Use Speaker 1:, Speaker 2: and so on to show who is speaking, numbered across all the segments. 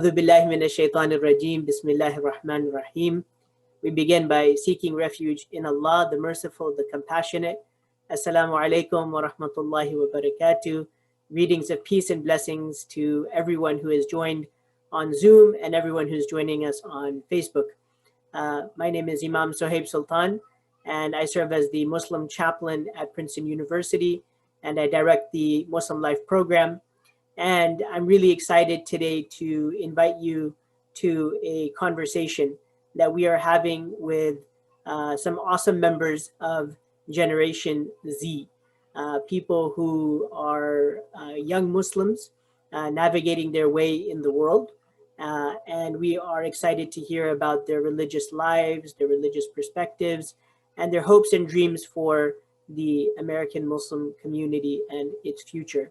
Speaker 1: A'udhu billahi minash shaitanir rajim. Bismillahir rahmanir rahim. We begin by seeking refuge in Allah, the Merciful, the Compassionate. Assalamu alaikum wa rahmatullahi wa barakatuh. Greetings of peace and blessings to everyone who has joined on Zoom and everyone who's joining us on Facebook. My name is Imam Sohaib Sultan, and I serve as the Muslim chaplain at Princeton University, and I direct the Muslim Life program. And I'm really excited today to invite you to a conversation that we are having with some awesome members of Generation Z, people who are young Muslims navigating their way in the world. And we are excited to hear about their religious lives, their religious perspectives, and their hopes and dreams for the American Muslim community and its future.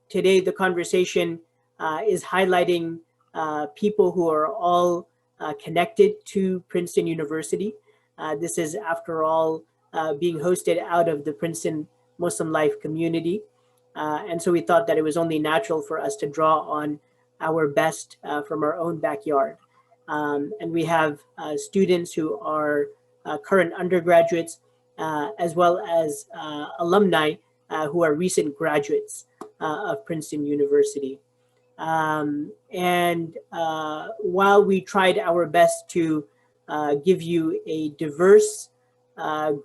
Speaker 1: Today, the conversation is highlighting people who are all connected to Princeton University. This is, after all, being hosted out of the Princeton Muslim Life community. And so we thought that it was only natural for us to draw on our best from our own backyard. And we have students who are current undergraduates, as well as alumni who are recent graduates of Princeton University. And while we tried our best to give you a diverse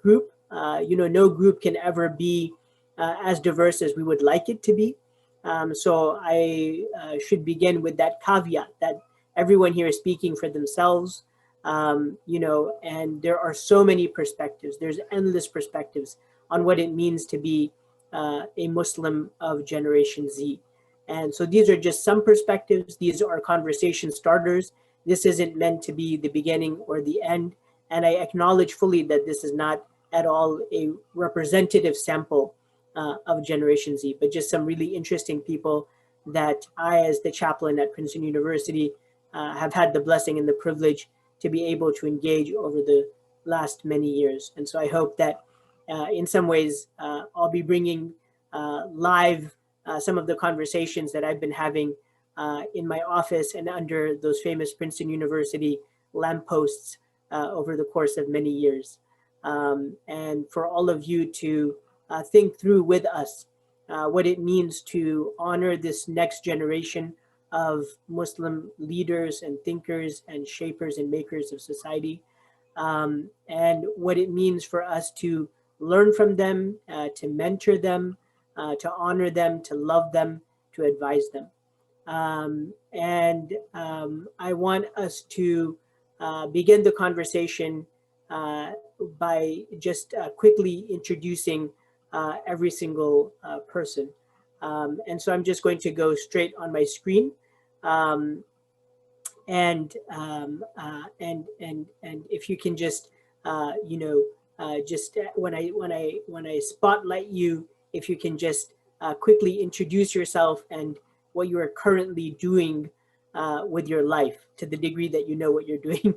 Speaker 1: group, no group can ever be as diverse as we would like it to be. So I should begin with that caveat that everyone here is speaking for themselves, and there are so many perspectives. There's endless perspectives on what it means to be a Muslim of Generation Z. And so these are just some perspectives. These are conversation starters. This isn't meant to be the beginning or the end. And I acknowledge fully that this is not at all a representative sample of Generation Z, but just some really interesting people that I, as the chaplain at Princeton University, have had the blessing and the privilege to be able to engage over the last many years. And so I hope that in some ways, I'll be bringing live some of the conversations that I've been having in my office and under those famous Princeton University lampposts over the course of many years. And for all of you to think through with us what it means to honor this next generation of Muslim leaders and thinkers and shapers and makers of society, and what it means for us to learn from them, to mentor them, to honor them, to love them, to advise them. I want us to begin the conversation by just quickly introducing every single person. And so I'm just going to go straight on my screen. And if you can just, just when I spotlight you, if you can just quickly introduce yourself and what you are currently doing with your life, to the degree that you know what you're doing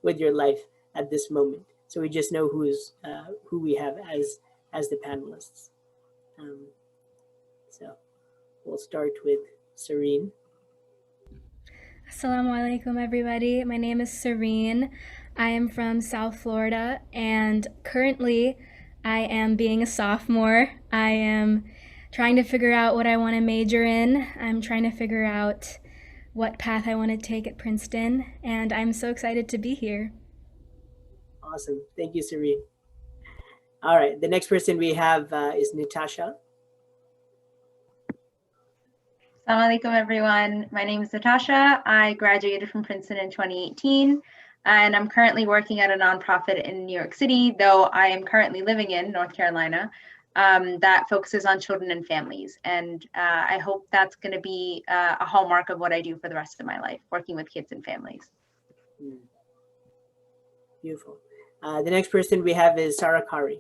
Speaker 1: with your life at this moment, so we just know who we have as the panelists. So we'll start with Serene.
Speaker 2: Assalamu alaikum, everybody. My name is Serene. I am from South Florida, and currently I am being a sophomore. I am trying to figure out what I want to major in. I'm trying to figure out what path I want to take at Princeton, and I'm so excited to be here.
Speaker 1: Awesome. Thank you, Serene. All right, the next person we have is Natasha.
Speaker 3: Assalamu alaikum, everyone. My name is Natasha. I graduated from Princeton in 2018, and I'm currently working at a nonprofit in New York City, though I am currently living in North Carolina, that focuses on children and families. And I hope that's going to be a hallmark of what I do for the rest of my life, working with kids and families.
Speaker 1: Beautiful. The next person we have is Sarah Khari.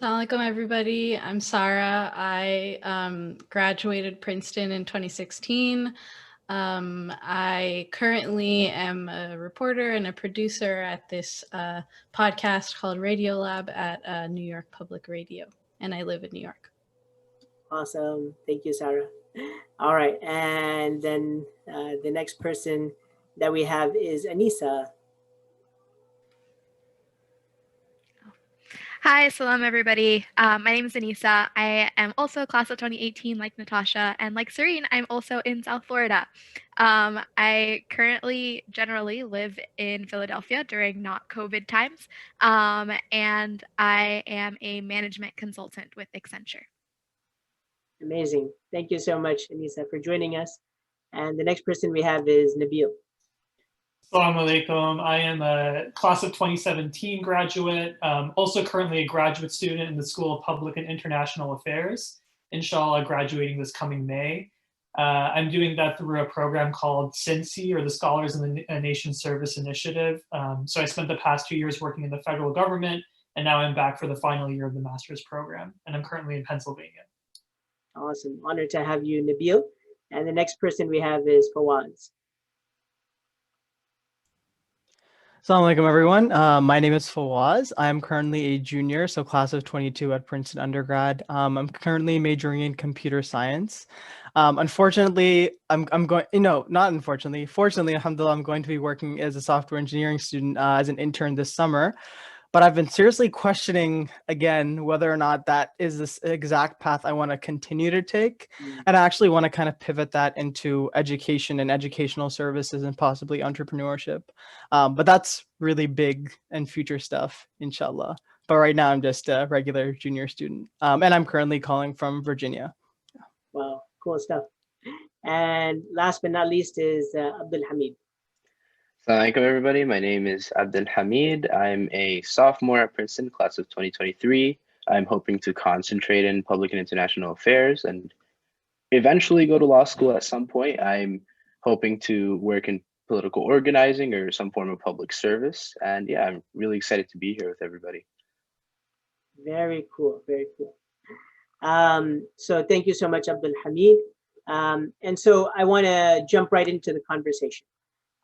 Speaker 4: Assalamu alaikum, everybody. I'm Sarah. I graduated Princeton in 2016. I currently am a reporter and a producer at this podcast called Radio Lab at New York Public Radio, and I live in New York.
Speaker 1: Awesome. Thank you, Sarah. All right, and then the next person that we have is Anisa.
Speaker 5: Hi, salam everybody. My name is Anissa. I am also a class of 2018 like Natasha, and like Serene, I'm also in South Florida. I currently generally live in Philadelphia during not COVID times, and I am a management consultant with Accenture.
Speaker 1: Amazing. Thank you so much, Anisa, for joining us. And the next person we have is Nabil.
Speaker 6: Assalamu alaikum. I am a class of 2017 graduate, also currently a graduate student in the School of Public and International Affairs, inshallah graduating this coming May. I'm doing that through a program called SINSI, or the Scholars in the Nation Service Initiative. So I spent the past 2 years working in the federal government, and now I'm back for the final year of the master's program, and I'm currently in Pennsylvania.
Speaker 1: Awesome. Honored to have you, Nabil. And the next person we have is Fawaz.
Speaker 7: Assalamu alaikum, everyone. My name is Fawaz. I'm currently a junior, so class of 22 at Princeton undergrad. I'm currently majoring in computer science. Unfortunately, I'm going, not unfortunately, fortunately, alhamdulillah, I'm going to be working as a software engineering student as an intern this summer. But I've been seriously questioning again whether or not that is this exact path I want to continue to take. And I actually want to kind of pivot that into education and educational services and possibly entrepreneurship. But that's really big and future stuff, inshallah. But right now I'm just a regular junior student. And I'm currently calling from Virginia.
Speaker 1: Wow, cool stuff. And last but not least is Abdul Hamid.
Speaker 8: Assalamu alaikum, everybody. My name is Abdul Hamid. I'm a sophomore at Princeton, class of 2023. I'm hoping to concentrate in public and international affairs and eventually go to law school at some point. I'm hoping to work in political organizing or some form of public service. And yeah, I'm really excited to be here with everybody.
Speaker 1: Very cool, very cool. So thank you so much, Abdul Hamid. And so I want to jump right into the conversation.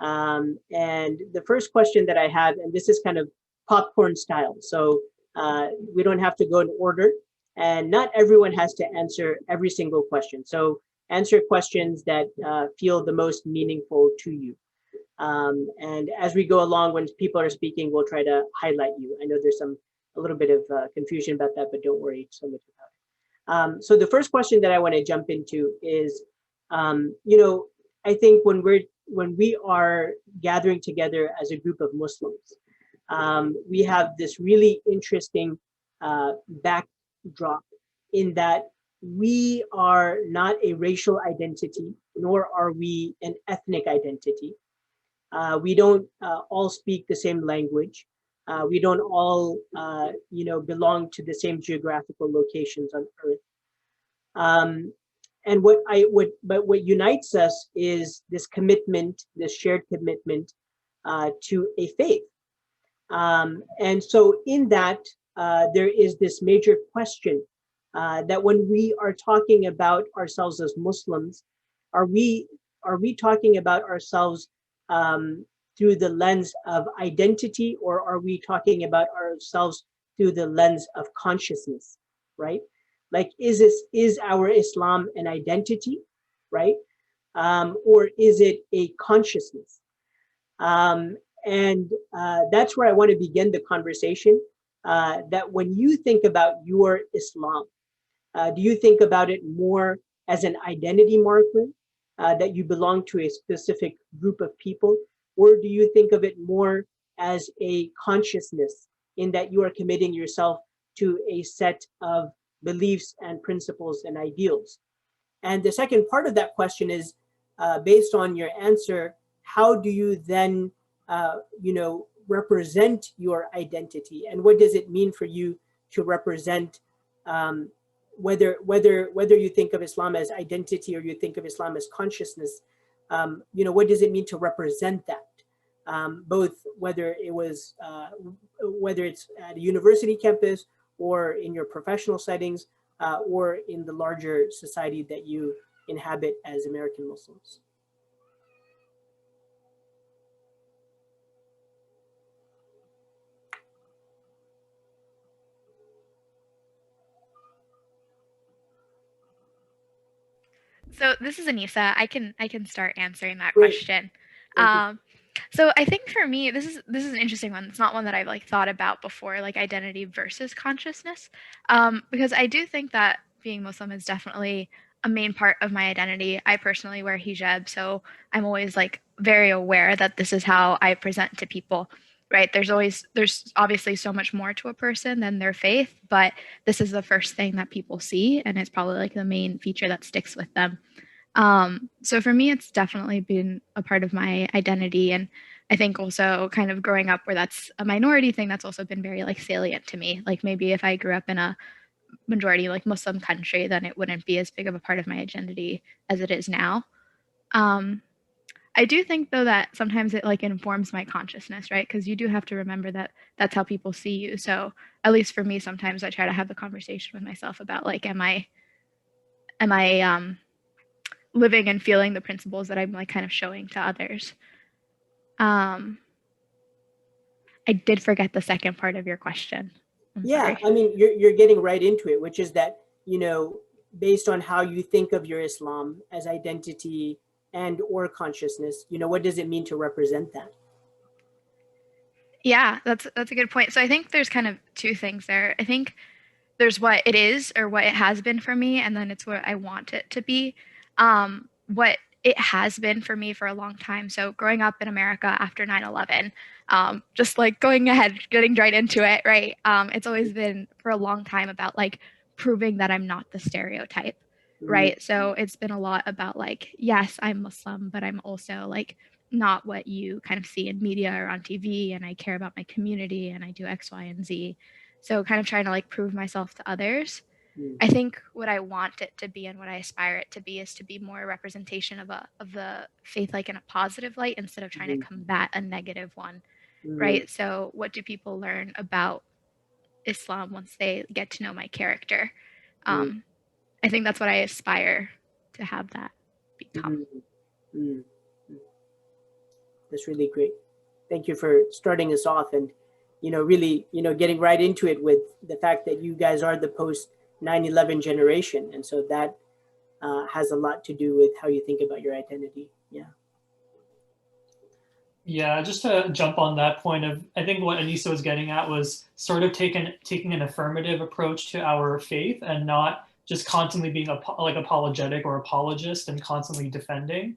Speaker 1: And the first question that I have, and this is kind of popcorn style, so we don't have to go in order, and not everyone has to answer every single question. So answer questions that feel the most meaningful to you. And as we go along, when people are speaking, we'll try to highlight you. I know there's a little bit of confusion about that, but don't worry so much about it. So the first question that I want to jump into is, I think when we are gathering together as a group of Muslims, we have this really interesting backdrop in that we are not a racial identity, nor are we an ethnic identity. We don't all speak the same language. We don't all, belong to the same geographical locations on Earth. And what unites us is this commitment, this shared commitment to a faith. And so in that, there is this major question that when we are talking about ourselves as Muslims, are we talking about ourselves through the lens of identity, or are we talking about ourselves through the lens of consciousness, right? Like, is our Islam an identity, right? Or is it a consciousness? And that's where I want to begin the conversation. That when you think about your Islam, do you think about it more as an identity marker, that you belong to a specific group of people? Or do you think of it more as a consciousness, in that you are committing yourself to a set of beliefs and principles and ideals? And the second part of that question is, based on your answer, how do you then represent your identity, and what does it mean for you to represent, whether you think of Islam as identity or you think of Islam as consciousness? What does it mean to represent that? Both whether it's at a university campus, or in your professional settings, or in the larger society that you inhabit as American Muslims.
Speaker 5: So this is Anissa. I can start answering that
Speaker 1: Great.
Speaker 5: question.
Speaker 1: Thank you.
Speaker 5: So I think for me, this is an interesting one. It's not one that I've like thought about before, like identity versus consciousness, because I do think that being Muslim is definitely a main part of my identity. I personally wear hijab, so I'm always like very aware that this is how I present to people. Right? There's obviously so much more to a person than their faith, but this is the first thing that people see, and it's probably like the main feature that sticks with them. So for me, it's definitely been a part of my identity. And I think also kind of growing up where that's a minority thing, that's also been very like salient to me. Like maybe if I grew up in a majority like Muslim country, then it wouldn't be as big of a part of my identity as it is now. Um, I do think though that sometimes it like informs my consciousness, right? Because you do have to remember that that's how people see you. So at least for me, sometimes I try to have the conversation with myself about like, am I living and feeling the principles that I'm like kind of showing to others. I did forget the second part of your question.
Speaker 1: Yeah,
Speaker 5: Sorry.
Speaker 1: I mean, you're getting right into it, which is that, you know, based on how you think of your Islam as identity and or consciousness, you know, what does it mean to represent that?
Speaker 5: Yeah, that's a good point. So I think there's kind of two things there. I think there's what it is or what it has been for me, and then it's what I want it to be. What it has been for me for a long time. So growing up in America after 9/11, just like going ahead, getting right into it, right? It's always been for a long time about like proving that I'm not the stereotype, right? So it's been a lot about like, yes, I'm Muslim, but I'm also like not what you kind of see in media or on TV, and I care about my community and I do X, Y, and Z. So kind of trying to like prove myself to others. I think what I want it to be and what I aspire it to be is to be more a representation of the faith like in a positive light instead of trying to combat a negative one, right? So what do people learn about Islam once they get to know my character? I think that's what I aspire to have that become.
Speaker 1: That's really great. Thank you for starting us off and, you know, really, you know, getting right into it with the fact that you guys are the post 9/11 generation. And so that has a lot to do with how you think about your identity. Yeah.
Speaker 6: Yeah, just to jump on that point of, I think what Anissa was getting at was sort of taking an affirmative approach to our faith and not just constantly being like apologetic or apologist and constantly defending.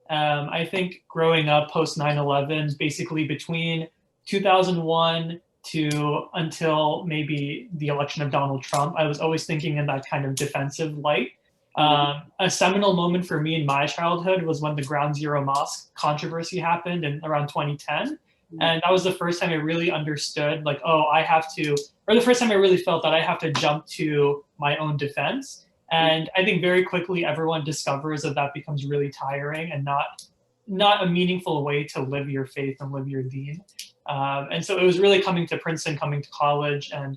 Speaker 6: I think growing up post 9/11, basically between 2001 to until maybe the election of Donald Trump, I was always thinking in that kind of defensive light. A seminal moment for me in my childhood was when the Ground Zero Mosque controversy happened in around 2010. And that was the first time I really understood, like, oh, I have to, or the first time I really felt that I have to jump to my own defense. And I think very quickly everyone discovers that that becomes really tiring and not a meaningful way to live your faith and live your deen. And so it was really coming to Princeton, coming to college, and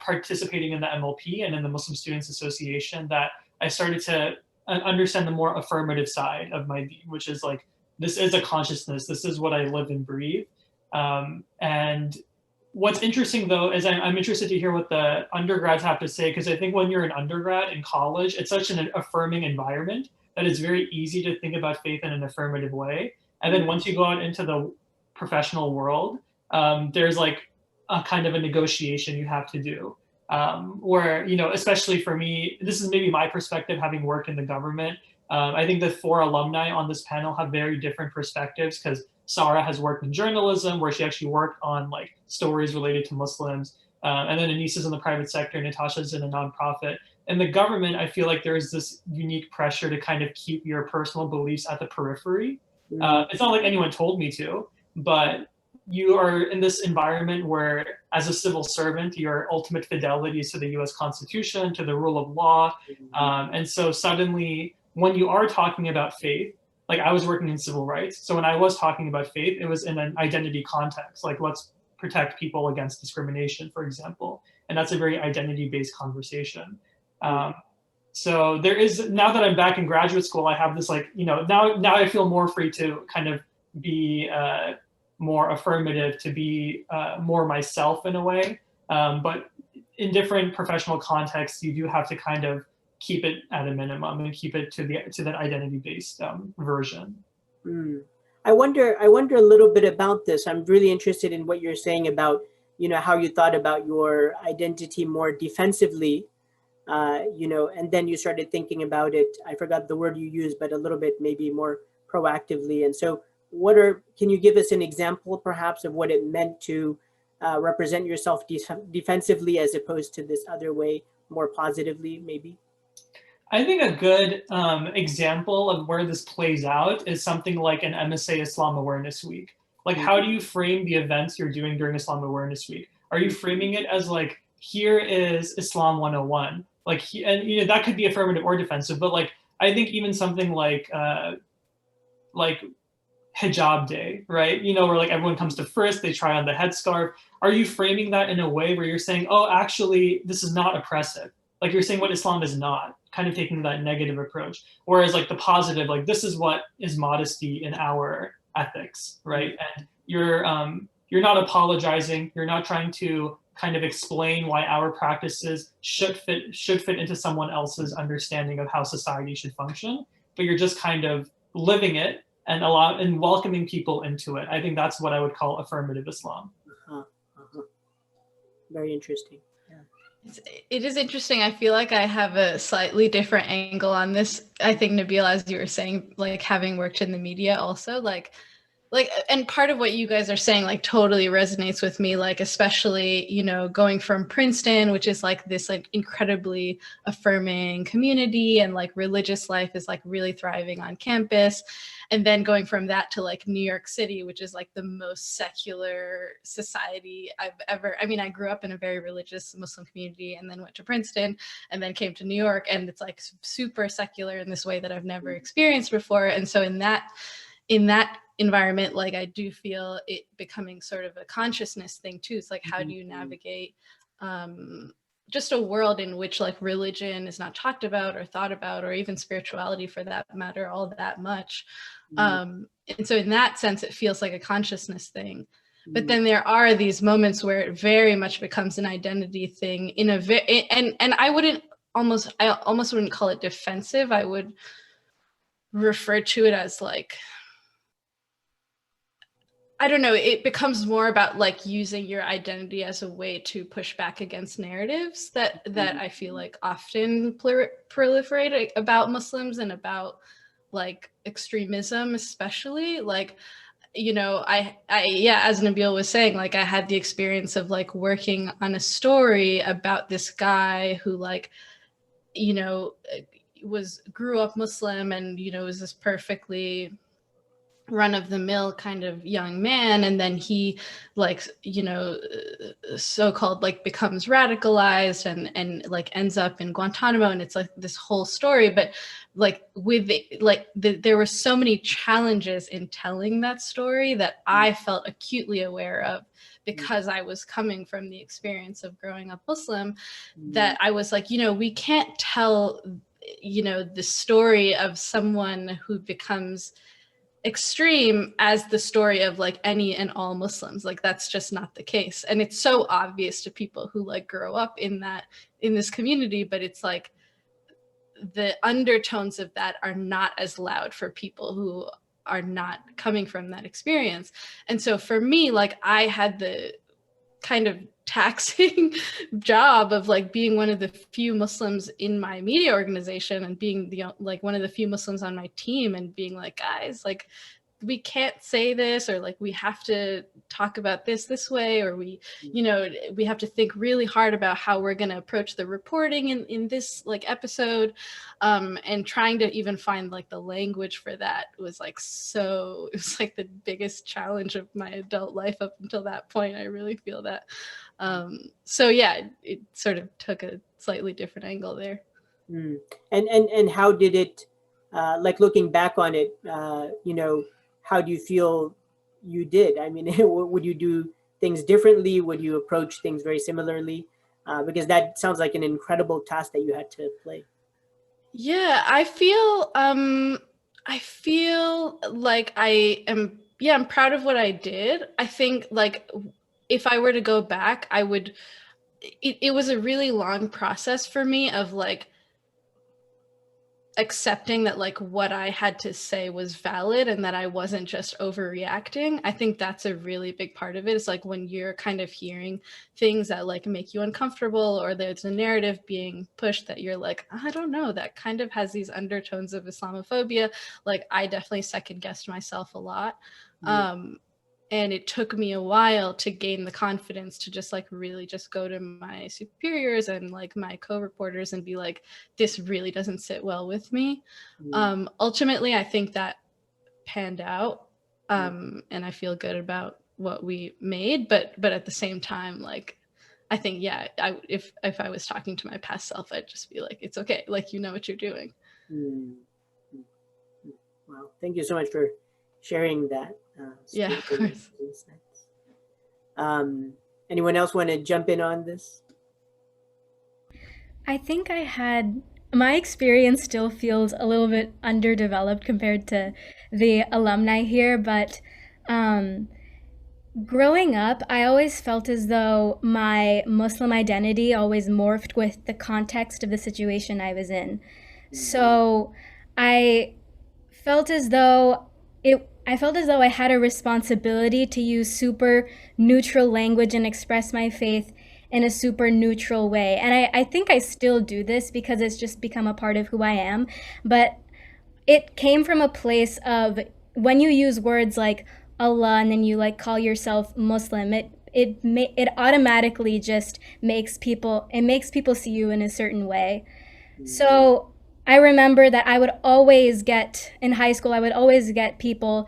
Speaker 6: participating in the MLP and in the Muslim Students Association that I started to understand the more affirmative side of my deen, which is like, this is a consciousness, this is what I live and breathe. And what's interesting though is I'm interested to hear what the undergrads have to say, because I think when you're an undergrad in college, it's such an affirming environment that it's very easy to think about faith in an affirmative way. And then once you go out into the professional world, there's like a kind of a negotiation you have to do. Where, you know, especially for me, this is maybe my perspective having worked in the government. I think the four alumni on this panel have very different perspectives, because Sarah has worked in journalism where she actually worked on like stories related to Muslims. And then Anissa's in the private sector, Natasha's in a nonprofit. In the government, I feel like there is this unique pressure to kind of keep your personal beliefs at the periphery. It's not like anyone told me to, but you are in this environment where, as a civil servant, your ultimate fidelity is to the US Constitution, to the rule of law. And so suddenly, when you are talking about faith, like I was working in civil rights. So when I was talking about faith, it was in an identity context, like let's protect people against discrimination, for example. And that's a very identity-based conversation. So there is, now that I'm back in graduate school, I have this like, you know, now I feel more free to kind of be more affirmative, to be more myself in a way. But in different professional contexts, you do have to kind of keep it at a minimum and keep it to that identity-based version.
Speaker 1: I wonder a little bit about this. I'm really interested in what you're saying about, how you thought about your identity more defensively, and then you started thinking about it. I forgot the word you used, but a little bit maybe more proactively. And so can you give us an example perhaps of what it meant to represent yourself defensively as opposed to this other way, more positively maybe?
Speaker 6: I think a good example of where this plays out is something like an MSA Islam Awareness Week. Like, how do you frame the events you're doing during Islam Awareness Week? Are you framing it as like, here is Islam 101? Like, and that could be affirmative or defensive, but like, I think even something like Hijab Day, right? Where like everyone comes to first, they try on the headscarf. Are you framing that in a way where you're saying, oh, actually, this is not oppressive? Like, you're saying what Islam is not, kind of taking that negative approach. Whereas like the positive, like, this is what is modesty in our ethics, right? And you're not apologizing. You're not trying to kind of explain why our practices should fit into someone else's understanding of how society should function, but you're just kind of living it and welcoming people into it. I think that's what I would call affirmative Islam.
Speaker 1: Very interesting.
Speaker 4: It is interesting. I feel like I have a slightly different angle on this. I think, Nabil, as you were saying, like having worked in the media also, like, and part of what you guys are saying, like, totally resonates with me, like, especially, going from Princeton, which is like this, like, incredibly affirming community, and like religious life is like really thriving on campus. And then going from that to like New York City, which is like the most secular society I've ever, I grew up in a very religious Muslim community and then went to Princeton and then came to New York, and it's like super secular in this way that I've never experienced before. And so in that environment, like, I do feel it becoming sort of a consciousness thing too. It's like, how do you navigate just a world in which like religion is not talked about or thought about, or even spirituality for that matter, all that much. And so in that sense, it feels like a consciousness thing. But then there are these moments where it very much becomes an identity thing in a and I almost wouldn't call it defensive. I would refer to it as like, I don't know, it becomes more about like using your identity as a way to push back against narratives that I feel like often proliferate about Muslims and about like extremism, especially. Like, I as Nabil was saying, like, I had the experience of like working on a story about this guy who like, grew up Muslim and, was this perfectly run-of-the-mill kind of young man, and then he like so-called like becomes radicalized and like ends up in Guantanamo, and it's like this whole story. But like there were so many challenges in telling that story that I felt acutely aware of, because I was coming from the experience of growing up Muslim, that I was like, we can't tell the story of someone who becomes extreme as the story of like any and all Muslims. Like, that's just not the case. And it's so obvious to people who like grow up in this community, but it's like the undertones of that are not as loud for people who are not coming from that experience. And so for me, like, I had the kind of taxing job of like being one of the few Muslims in my media organization and being like one of the few Muslims on my team, and being like, guys, like, we can't say this, or like, we have to talk about this way, or we have to think really hard about how we're going to approach the reporting in this like episode, and trying to even find like the language for that was like, it was like the biggest challenge of my adult life up until that point. I really feel that. So yeah, it sort of took a slightly different angle there.
Speaker 1: And how did it, like, looking back on it, how do you feel you did? I mean, would you do things differently? Would you approach things very similarly? Because that sounds like an incredible task that you had to play.
Speaker 4: Yeah, I feel like I'm proud of what I did. I think like if I were to go back, it was a really long process for me of like accepting that like what I had to say was valid and that I wasn't just overreacting. I think that's a really big part of it. It's like when you're kind of hearing things that like make you uncomfortable, or there's a narrative being pushed that you're like, I don't know, that kind of has these undertones of Islamophobia. Like I definitely second guessed myself a lot. And it took me a while to gain the confidence to just like really just go to my superiors and like my co-reporters and be like, this really doesn't sit well with me. Ultimately, I think that panned out, and I feel good about what we made. But at the same time, like, I think, yeah, if I was talking to my past self, I'd just be like, it's okay. Like, you know what you're doing.
Speaker 1: Wow. Thank you so much for sharing that.
Speaker 4: Yeah, of course.
Speaker 1: Anyone else want to jump in on this?
Speaker 2: I think my experience still feels a little bit underdeveloped compared to the alumni here, but growing up, I always felt as though my Muslim identity always morphed with the context of the situation I was in. So I felt as though I had a responsibility to use super neutral language and express my faith in a super neutral way. And I think I still do this because it's just become a part of who I am. But it came from a place of when you use words like Allah and then you like call yourself Muslim, it automatically just makes people see you in a certain way. So I remember that in high school, I would always get people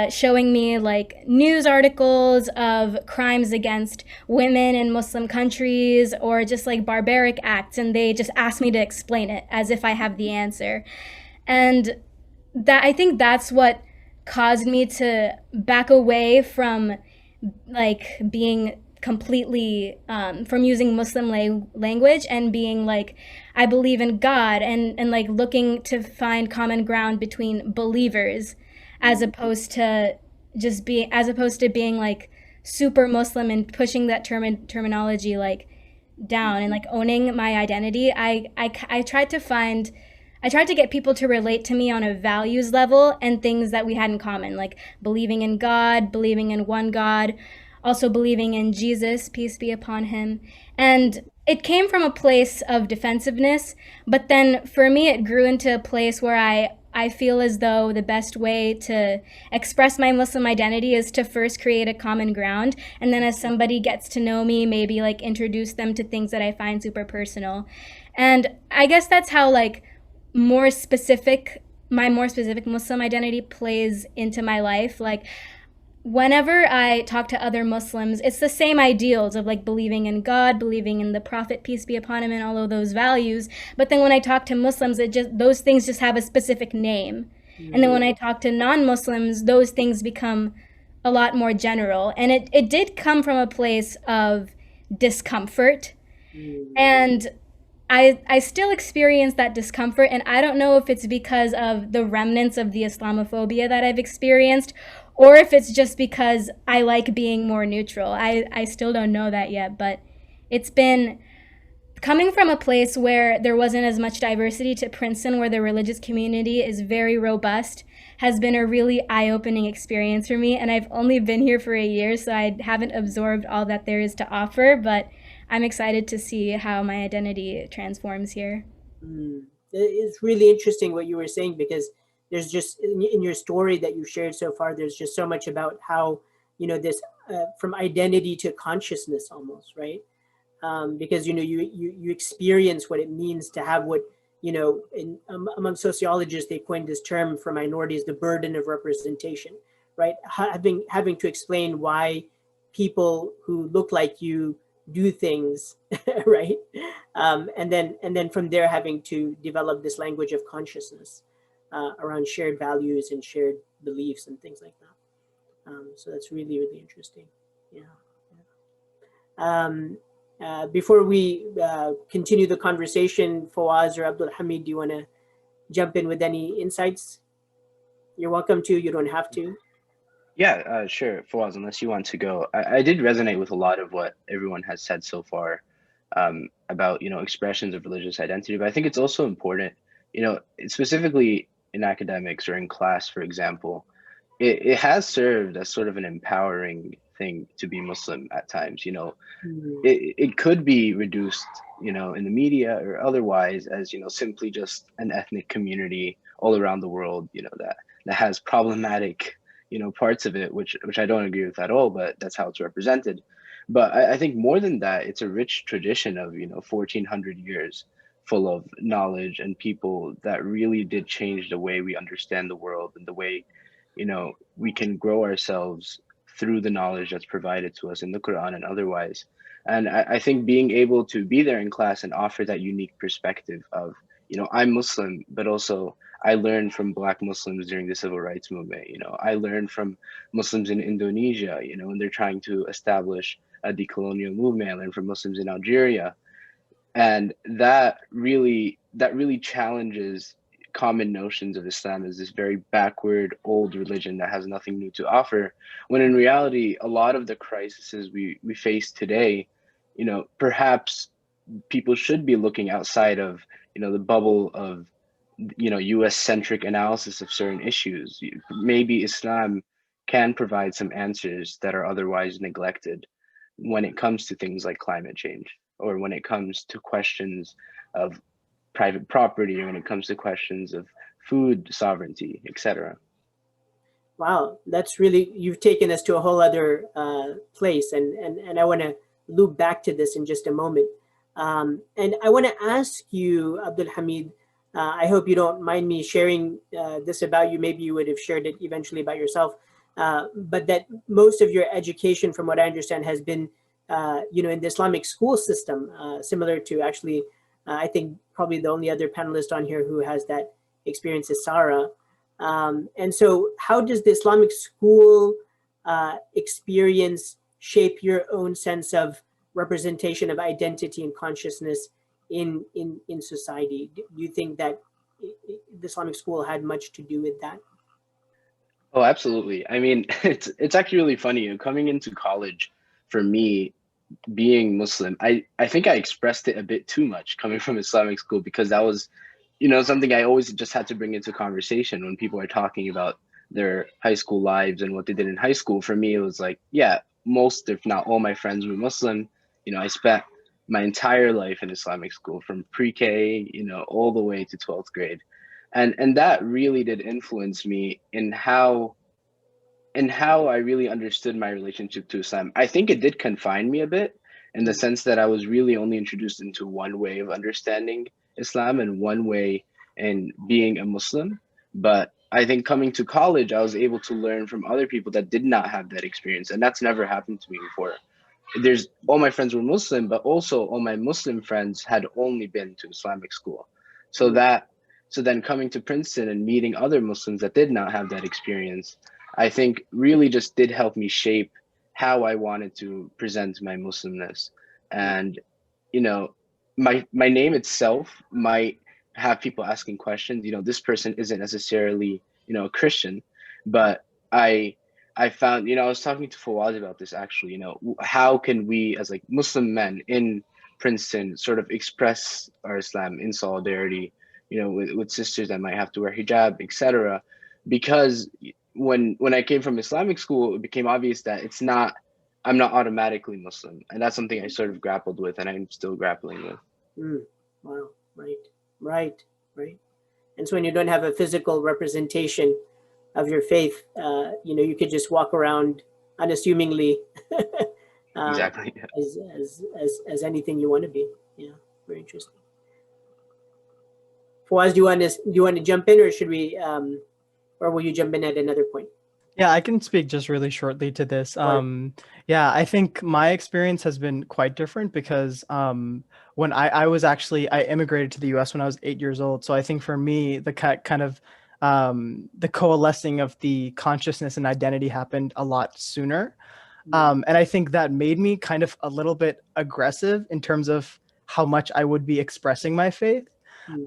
Speaker 2: showing me like news articles of crimes against women in Muslim countries or just like barbaric acts, and they just ask me to explain it as if I have the answer. And I think that's what caused me to back away from like being completely from using Muslim language and being like, I believe in God, and like looking to find common ground between believers as opposed to being like super Muslim and pushing that terminology like down and like owning my identity. I tried to get people to relate to me on a values level and things that we had in common, like believing in God, believing in one God, also believing in Jesus, peace be upon him. And it came from a place of defensiveness, but then for me it grew into a place where I feel as though the best way to express my Muslim identity is to first create a common ground, and then as somebody gets to know me, maybe like introduce them to things that I find super personal. And I guess that's how like my more specific Muslim identity plays into my life. Like whenever I talk to other Muslims, it's the same ideals of like believing in God, believing in the Prophet, peace be upon him, and all of those values. But then when I talk to Muslims, those things just have a specific name. And then when I talk to non-Muslims, those things become a lot more general. And it did come from a place of discomfort. And I still experience that discomfort, and I don't know if it's because of the remnants of the Islamophobia that I've experienced, or if it's just because I like being more neutral. I still don't know that yet, but it's been coming from a place where there wasn't as much diversity to Princeton, where the religious community is very robust, has been a really eye-opening experience for me. And I've only been here for a year, so I haven't absorbed all that there is to offer, but I'm excited to see how my identity transforms here.
Speaker 1: It's really interesting what you were saying, because there's just in your story that you shared so far, there's just so much about how, this from identity to consciousness almost, right? Because, you experience what it means to have what, among sociologists, they coined this term for minorities, the burden of representation, right? Having to explain why people who look like you do things, right? And then from there having to develop this language of consciousness around shared values and shared beliefs and things like that. So that's really, really interesting. Before we continue the conversation, Fawaz or Abdul Hamid, do you want to jump in with any insights? You're welcome to, you don't have to.
Speaker 8: Yeah, sure, Fawaz, unless you want to go. I did resonate with a lot of what everyone has said so far about, expressions of religious identity, but I think it's also important specifically in academics or in class, for example, it has served as sort of an empowering thing to be Muslim at times. It could be reduced, in the media or otherwise as, simply just an ethnic community all around the world, that has problematic, parts of it, which I don't agree with at all, but that's how it's represented. But I think more than that, it's a rich tradition of, 1400 years full of knowledge and people that really did change the way we understand the world and the way, we can grow ourselves through the knowledge that's provided to us in the Quran and otherwise. And I think being able to be there in class and offer that unique perspective of, I'm Muslim, but also I learned from Black Muslims during the civil rights movement. I learned from Muslims in Indonesia, when they're trying to establish a decolonial movement. I learned from Muslims in Algeria, and that really challenges common notions of Islam as this very backward old religion that has nothing new to offer, when in reality a lot of the crises we face today, perhaps people should be looking outside of the bubble of US centric analysis of certain issues. Maybe Islam can provide some answers that are otherwise neglected when it comes to things like climate change, or when it comes to questions of private property, or when it comes to questions of food sovereignty, etc.
Speaker 1: Wow, that's really, you've taken us to a whole other place, and I want to loop back to this in just a moment. And I want to ask you, Abdul Hamid, I hope you don't mind me sharing this about you. Maybe you would have shared it eventually about yourself, but that most of your education, from what I understand, has been, in the Islamic school system, similar to actually, I think probably the only other panelist on here who has that experience is Sarah. And so how does the Islamic school experience shape your own sense of representation of identity and consciousness in society? Do you think that the Islamic school had much to do with that?
Speaker 8: Oh, absolutely. I mean, it's actually really funny. Coming into college, for me, being Muslim, I think I expressed it a bit too much coming from Islamic school, because that was, something I always just had to bring into conversation when people are talking about their high school lives and what they did in high school. For me, it was like, yeah, most, if not all, my friends were Muslim. I spent my entire life in Islamic school from pre-K, all the way to 12th grade. And that really did influence me in how I really understood my relationship to Islam. I think it did confine me a bit, in the sense that I was really only introduced into one way of understanding Islam and one way in being a Muslim. But I think coming to college, I was able to learn from other people that did not have that experience. And that's never happened to me before. All my friends were Muslim, but also all my Muslim friends had only been to Islamic school. So then coming to Princeton and meeting other Muslims that did not have that experience, I think really just did help me shape how I wanted to present my Muslimness. And, my name itself might have people asking questions. This person isn't necessarily, a Christian, but I found, I was talking to Fawaz about this actually, how can we as like Muslim men in Princeton sort of express our Islam in solidarity, with sisters that might have to wear hijab, etc. Because when I came from Islamic school, it became obvious that I'm not automatically Muslim. And that's something I sort of grappled with, and I'm still grappling with.
Speaker 1: Wow, right. And so when you don't have a physical representation of your faith, you could just walk around unassumingly
Speaker 8: Exactly.
Speaker 1: as anything you want to be. Yeah, very interesting. Fawaz, do you want to jump in, or should we, or will you jump in at another point?
Speaker 7: Yeah, I can speak just really shortly to this. Yeah, I think my experience has been quite different, because when I immigrated to the US when I was 8 years old. So I think for me, the kind of the coalescing of the consciousness and identity happened a lot sooner. And I think that made me kind of a little bit aggressive in terms of how much I would be expressing my faith.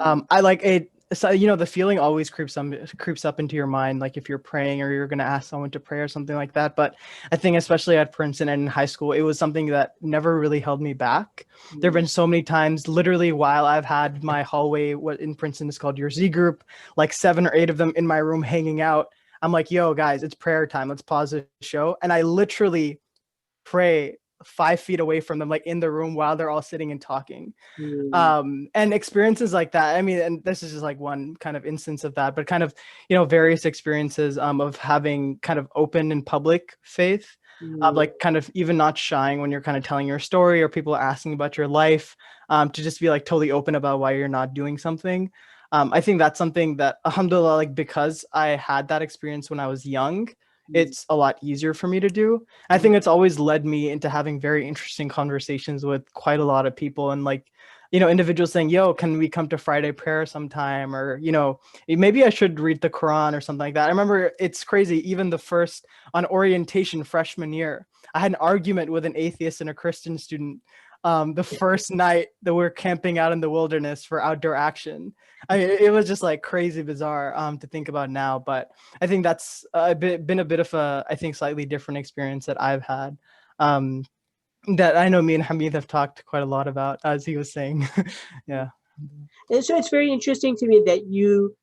Speaker 7: I like it. so, you know, the feeling always creeps up into your mind, like if you're praying or you're going to ask someone to pray or something like that. But I think especially at Princeton and in high school, it was something that never really held me back. There have been so many times, literally while I've had my hallway, what in Princeton is called your Z group, like 7 or 8 of them in my room hanging out. I'm like, yo, guys, it's prayer time. Let's pause the show. And I literally pray 5 feet away from them, like in the room while they're all sitting and talking. And experiences like that, I mean, and this is just like one kind of instance of that, but kind of, you know, various experiences of having kind of open and public faith, like kind of even not shying when you're kind of telling your story or people are asking about your life, to just be like totally open about why you're not doing something. I think that's something that, alhamdulillah, like because I had that experience when I was young, it's a lot easier for me to do. I think it's always led me into having very interesting conversations with quite a lot of people, and like, you know, individuals saying, yo, can we come to Friday prayer sometime? Or, you know, maybe I should read the Quran or something like that. I remember, it's crazy, even the first on orientation freshman year, I had an argument with an atheist and a Christian student the first night that we're camping out in the wilderness for outdoor action. I mean, it was just like crazy bizarre to think about now, but I think that's been a bit of a, I think, slightly different experience that I've had, that I know me and Hamid have talked quite a lot about, as he was saying. Yeah.
Speaker 1: And so it's very interesting to me that you,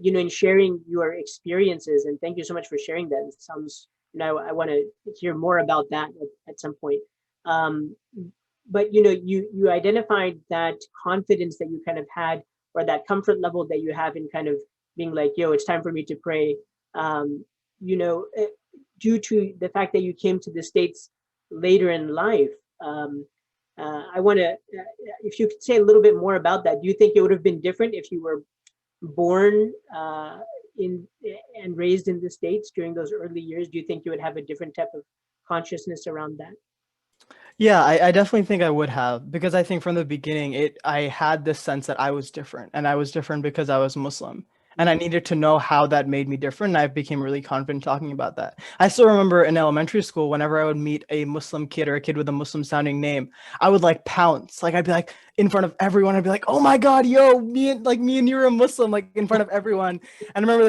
Speaker 1: you know, in sharing your experiences, and thank you so much for sharing that. It sounds, you know, I want to hear more about that at some point. But you know, you identified that confidence that you kind of had, or that comfort level that you have in kind of being like, yo, it's time for me to pray. You know, due to the fact that you came to the States later in life. I want to, if you could say a little bit more about that. Do you think it would have been different if you were born in and raised in the States during those early years? Do you think you would have a different type of consciousness around that?
Speaker 7: Yeah, I definitely think I would have, because I think from the beginning, I had this sense that I was different, and I was different because I was Muslim. And I needed to know how that made me different. And I became really confident talking about that. I still remember in elementary school, whenever I would meet a Muslim kid or a kid with a Muslim sounding name, I would like pounce. Like I'd be like in front of everyone. I'd be like, "Oh my God, yo, me and you're a Muslim," like in front of everyone. And I remember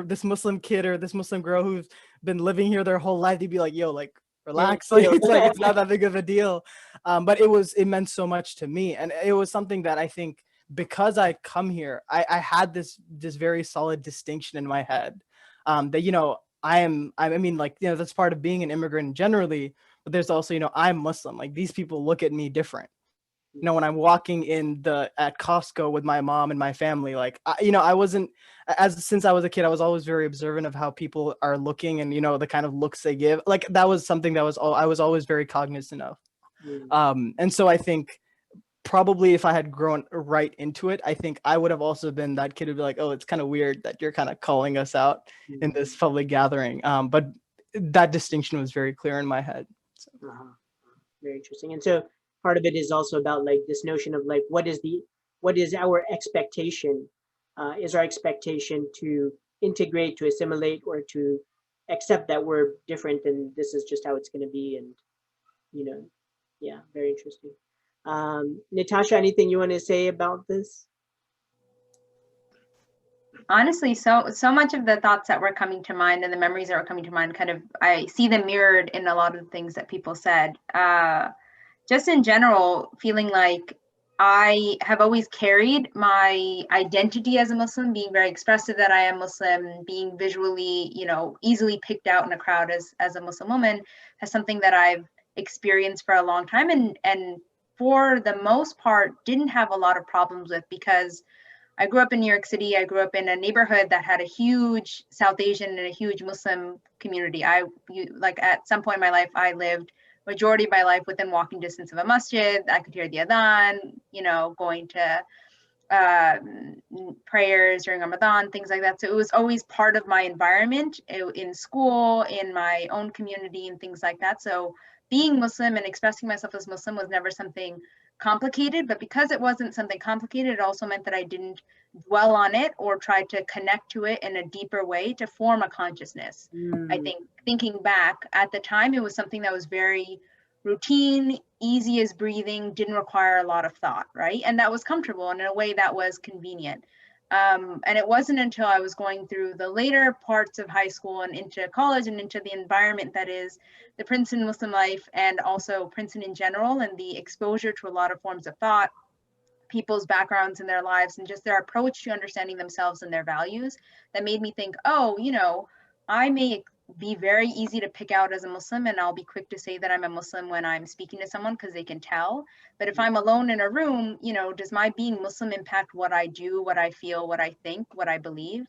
Speaker 7: this Muslim kid or this Muslim girl who's been living here their whole life. They'd be like, "Yo, like relax." Like it's not that big of a deal. But it meant so much to me, and it was something that I think, because I come here, I had this very solid distinction in my head, that, you know, I mean, like, you know, that's part of being an immigrant generally, but there's also, you know, I'm Muslim. Like these people look at me different. You know, when I'm walking at Costco with my mom and my family, like, you know, I wasn't, since I was a kid, I was always very observant of how people are looking and, you know, the kind of looks they give. Like that was something that I was always very cognizant of. And so I think, probably if I had grown right into it, I think I would have also been that kid who'd be like, oh, it's kind of weird that you're kind of calling us out in this public gathering. But that distinction was very clear in my head. So.
Speaker 1: Very interesting. And so part of it is also about like this notion of like, what is our expectation? Is our expectation to integrate, to assimilate, or to accept that we're different and this is just how it's going to be? And, you know, yeah, very interesting. Natasha, anything you want to say about this?
Speaker 3: Honestly, so much of the thoughts that were coming to mind and the memories that were coming to mind, kind of, I see them mirrored in a lot of the things that people said. Just in general, feeling like I have always carried my identity as a Muslim, being very expressive that I am Muslim, being visually, you know, easily picked out in a crowd as a Muslim woman, as something that I've experienced for a long time, and for the most part didn't have a lot of problems with, because I grew up in New York City. I grew up in a neighborhood that had a huge South Asian and a huge Muslim community. Like at some point in my life, I lived majority of my life within walking distance of a masjid. I could hear the adhan, you know, going to prayers during Ramadan, things like that. So it was always part of my environment in school, in my own community, and things like that. So being Muslim and expressing myself as Muslim was never something complicated, but because it wasn't something complicated, it also meant that I didn't dwell on it or try to connect to it in a deeper way to form a consciousness. I think thinking back at the time, it was something that was very routine, easy as breathing, didn't require a lot of thought, right? And that was comfortable, and in a way that was convenient. And it wasn't until I was going through the later parts of high school and into college and into the environment that is the Princeton Muslim life, and also Princeton in general, and the exposure to a lot of forms of thought, people's backgrounds in their lives, and just their approach to understanding themselves and their values, that made me think, oh, you know, I may be very easy to pick out as a Muslim, and I'll be quick to say that I'm a Muslim when I'm speaking to someone because they can tell. But if I'm alone in a room, you know, does my being Muslim impact what I do, what I feel, what I think, what I believe?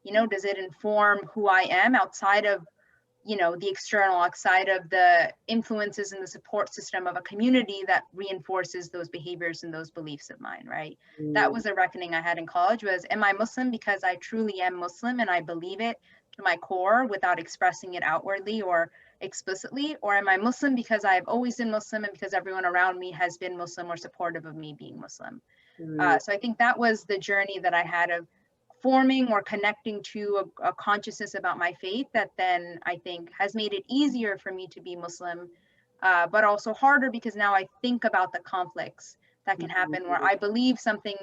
Speaker 3: You know, does it inform who I am outside of, you know, the external, outside of the influences and the support system of a community that reinforces those behaviors and those beliefs of mine, right? That was a reckoning I had in college, was, am I Muslim because I truly am Muslim and I believe it to my core without expressing it outwardly or explicitly? Or am I Muslim because I've always been Muslim and because everyone around me has been Muslim or supportive of me being Muslim? So I think that was the journey that I had of forming or connecting to a consciousness about my faith that then I think has made it easier for me to be Muslim, but also harder because now I think about the conflicts that can happen where I believe something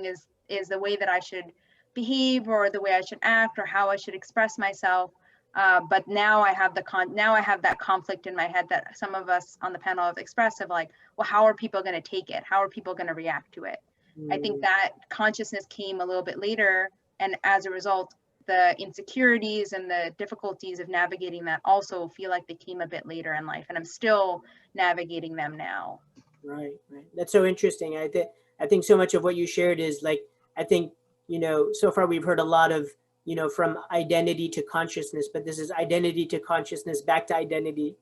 Speaker 3: is the way that I should behave or the way I should act or how I should express myself. But now I have that conflict in my head that some of us on the panel have expressed of like, well, how are people going to take it? How are people going to react to it? I think that consciousness came a little bit later. And as a result, the insecurities and the difficulties of navigating that also feel like they came a bit later in life. And I'm still navigating them now.
Speaker 1: Right. That's so interesting. I think so much of what you shared is like, I think, you know, so far we've heard a lot of, you know, from identity to consciousness, but this is identity to consciousness back to identity.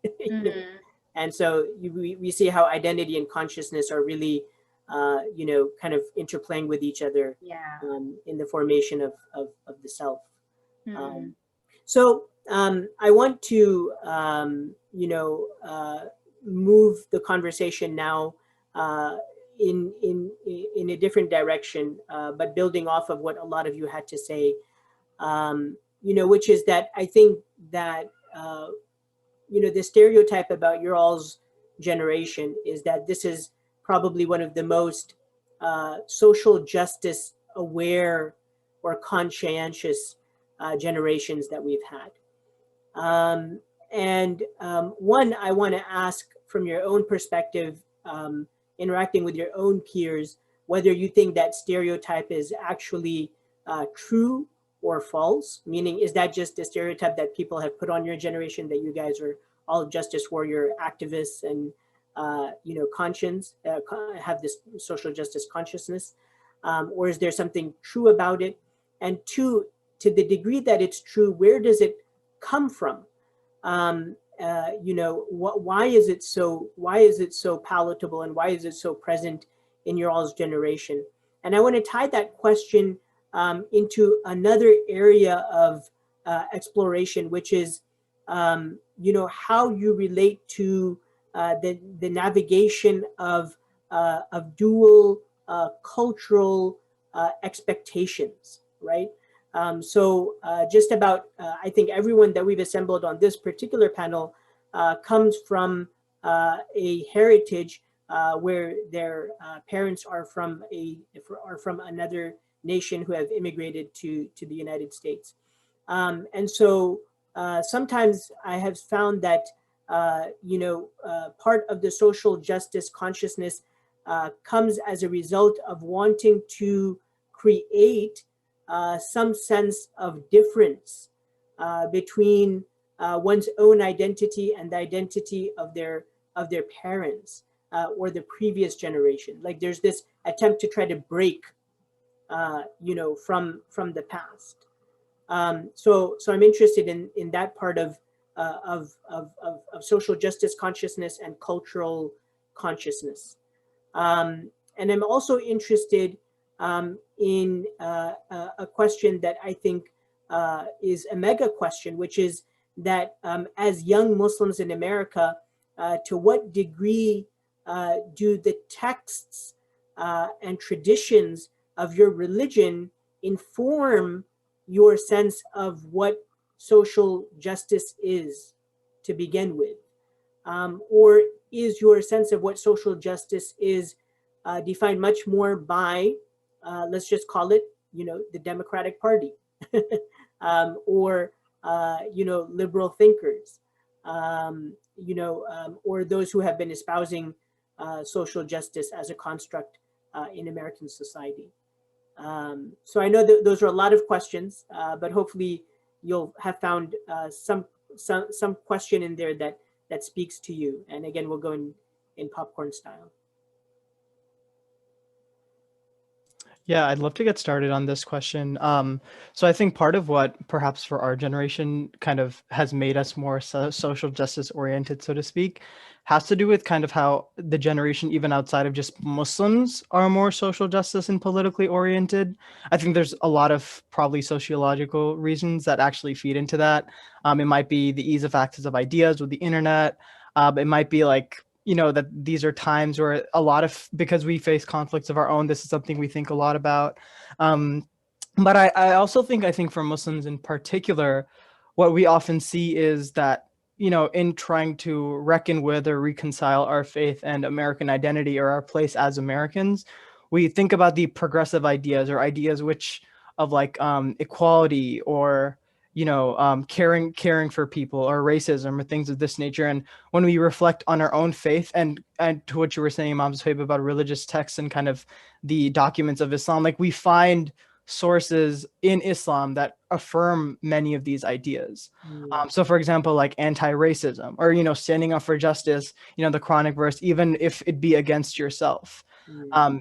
Speaker 1: And so we see how identity and consciousness are really, you know, kind of interplaying with each other in the formation of the self. So I want to, you know, move the conversation now in a different direction, but building off of what a lot of you had to say, you know, which is that I think that, you know, the stereotype about your all's generation is that this is probably one of the most social justice aware or conscientious generations that we've had. One, I want to ask from your own perspective, interacting with your own peers, whether you think that stereotype is actually true or false, meaning is that just a stereotype that people have put on your generation, that you guys are all justice warrior activists and you know, conscience, have this social justice consciousness, or is there something true about it? And two, to the degree that it's true, where does it come from? You know, why is it so palatable, and why is it so present in your all's generation? And I want to tie that question into another area of exploration, which is, you know, how you relate to the navigation of dual cultural expectations, right? So just about, I think everyone that we've assembled on this particular panel comes from a heritage where their parents are from another nation who have immigrated to the United States. And so sometimes I have found that, you know, part of the social justice consciousness comes as a result of wanting to create some sense of difference between one's own identity and the identity of their parents or the previous generation. Like there's this attempt to try to break, you know, from the past. So I'm interested in that part of social justice consciousness and cultural consciousness. And I'm also interested in a question that I think is a mega question, which is that as young Muslims in America, to what degree do the texts and traditions of your religion inform your sense of what social justice is to begin with? Or is your sense of what social justice is defined much more by, let's just call it the Democratic Party, or liberal thinkers, or those who have been espousing social justice as a construct in American society. So I know that those are a lot of questions, but hopefully you'll have found some question in there that speaks to you. And again, we'll go in popcorn style.
Speaker 7: Yeah, I'd love to get started on this question. So I think part of what perhaps for our generation kind of has made us more social justice oriented, so to speak, has to do with kind of how the generation, even outside of just Muslims, are more social justice and politically oriented. I think there's a lot of probably sociological reasons that actually feed into that. It might be the ease of access of ideas with the internet. It might be like that these are times where a lot of, because we face conflicts of our own, this is something we think a lot about. But I also think, I think for Muslims in particular, what we often see is that, in trying to reckon with or reconcile our faith and American identity or our place as Americans, we think about the progressive ideas or ideas which of like equality or caring for people or racism or things of this nature. And when we reflect on our own faith and to what you were saying, Imam Suhaib, about religious texts and kind of the documents of Islam, like we find sources in Islam that affirm many of these ideas. So for example, like anti-racism or, standing up for justice, the Quranic verse, even if it be against yourself.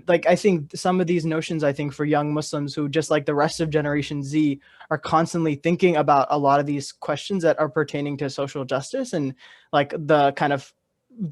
Speaker 7: Like I think some of these notions, I think for young Muslims who, just like the rest of Generation Z, are constantly thinking about a lot of these questions that are pertaining to social justice and like the kind of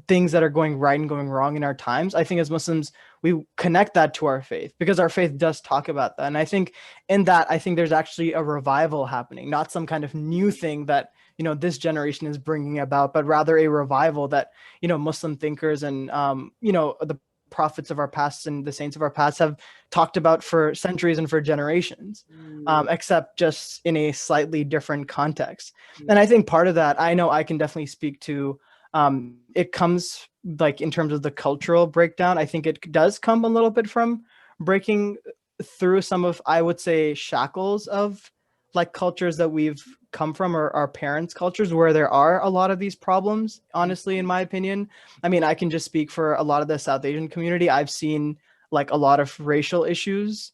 Speaker 7: things that are going right and going wrong in our times. I think as Muslims, we connect that to our faith because our faith does talk about that. And I think in that, I think there's actually a revival happening, not some kind of new thing that, this generation is bringing about, but rather a revival that, Muslim thinkers and, the prophets of our past and the saints of our past have talked about for centuries and for generations, except just in a slightly different context. And I think part of that, I know I can definitely speak to, it comes like in terms of the cultural breakdown. I think it does come a little bit from breaking through some of, I would say, shackles of like cultures that we've come from, or our parents' cultures, where there are a lot of these problems, honestly, in my opinion. I mean, I can just speak for a lot of the South Asian community. I've seen like a lot of racial issues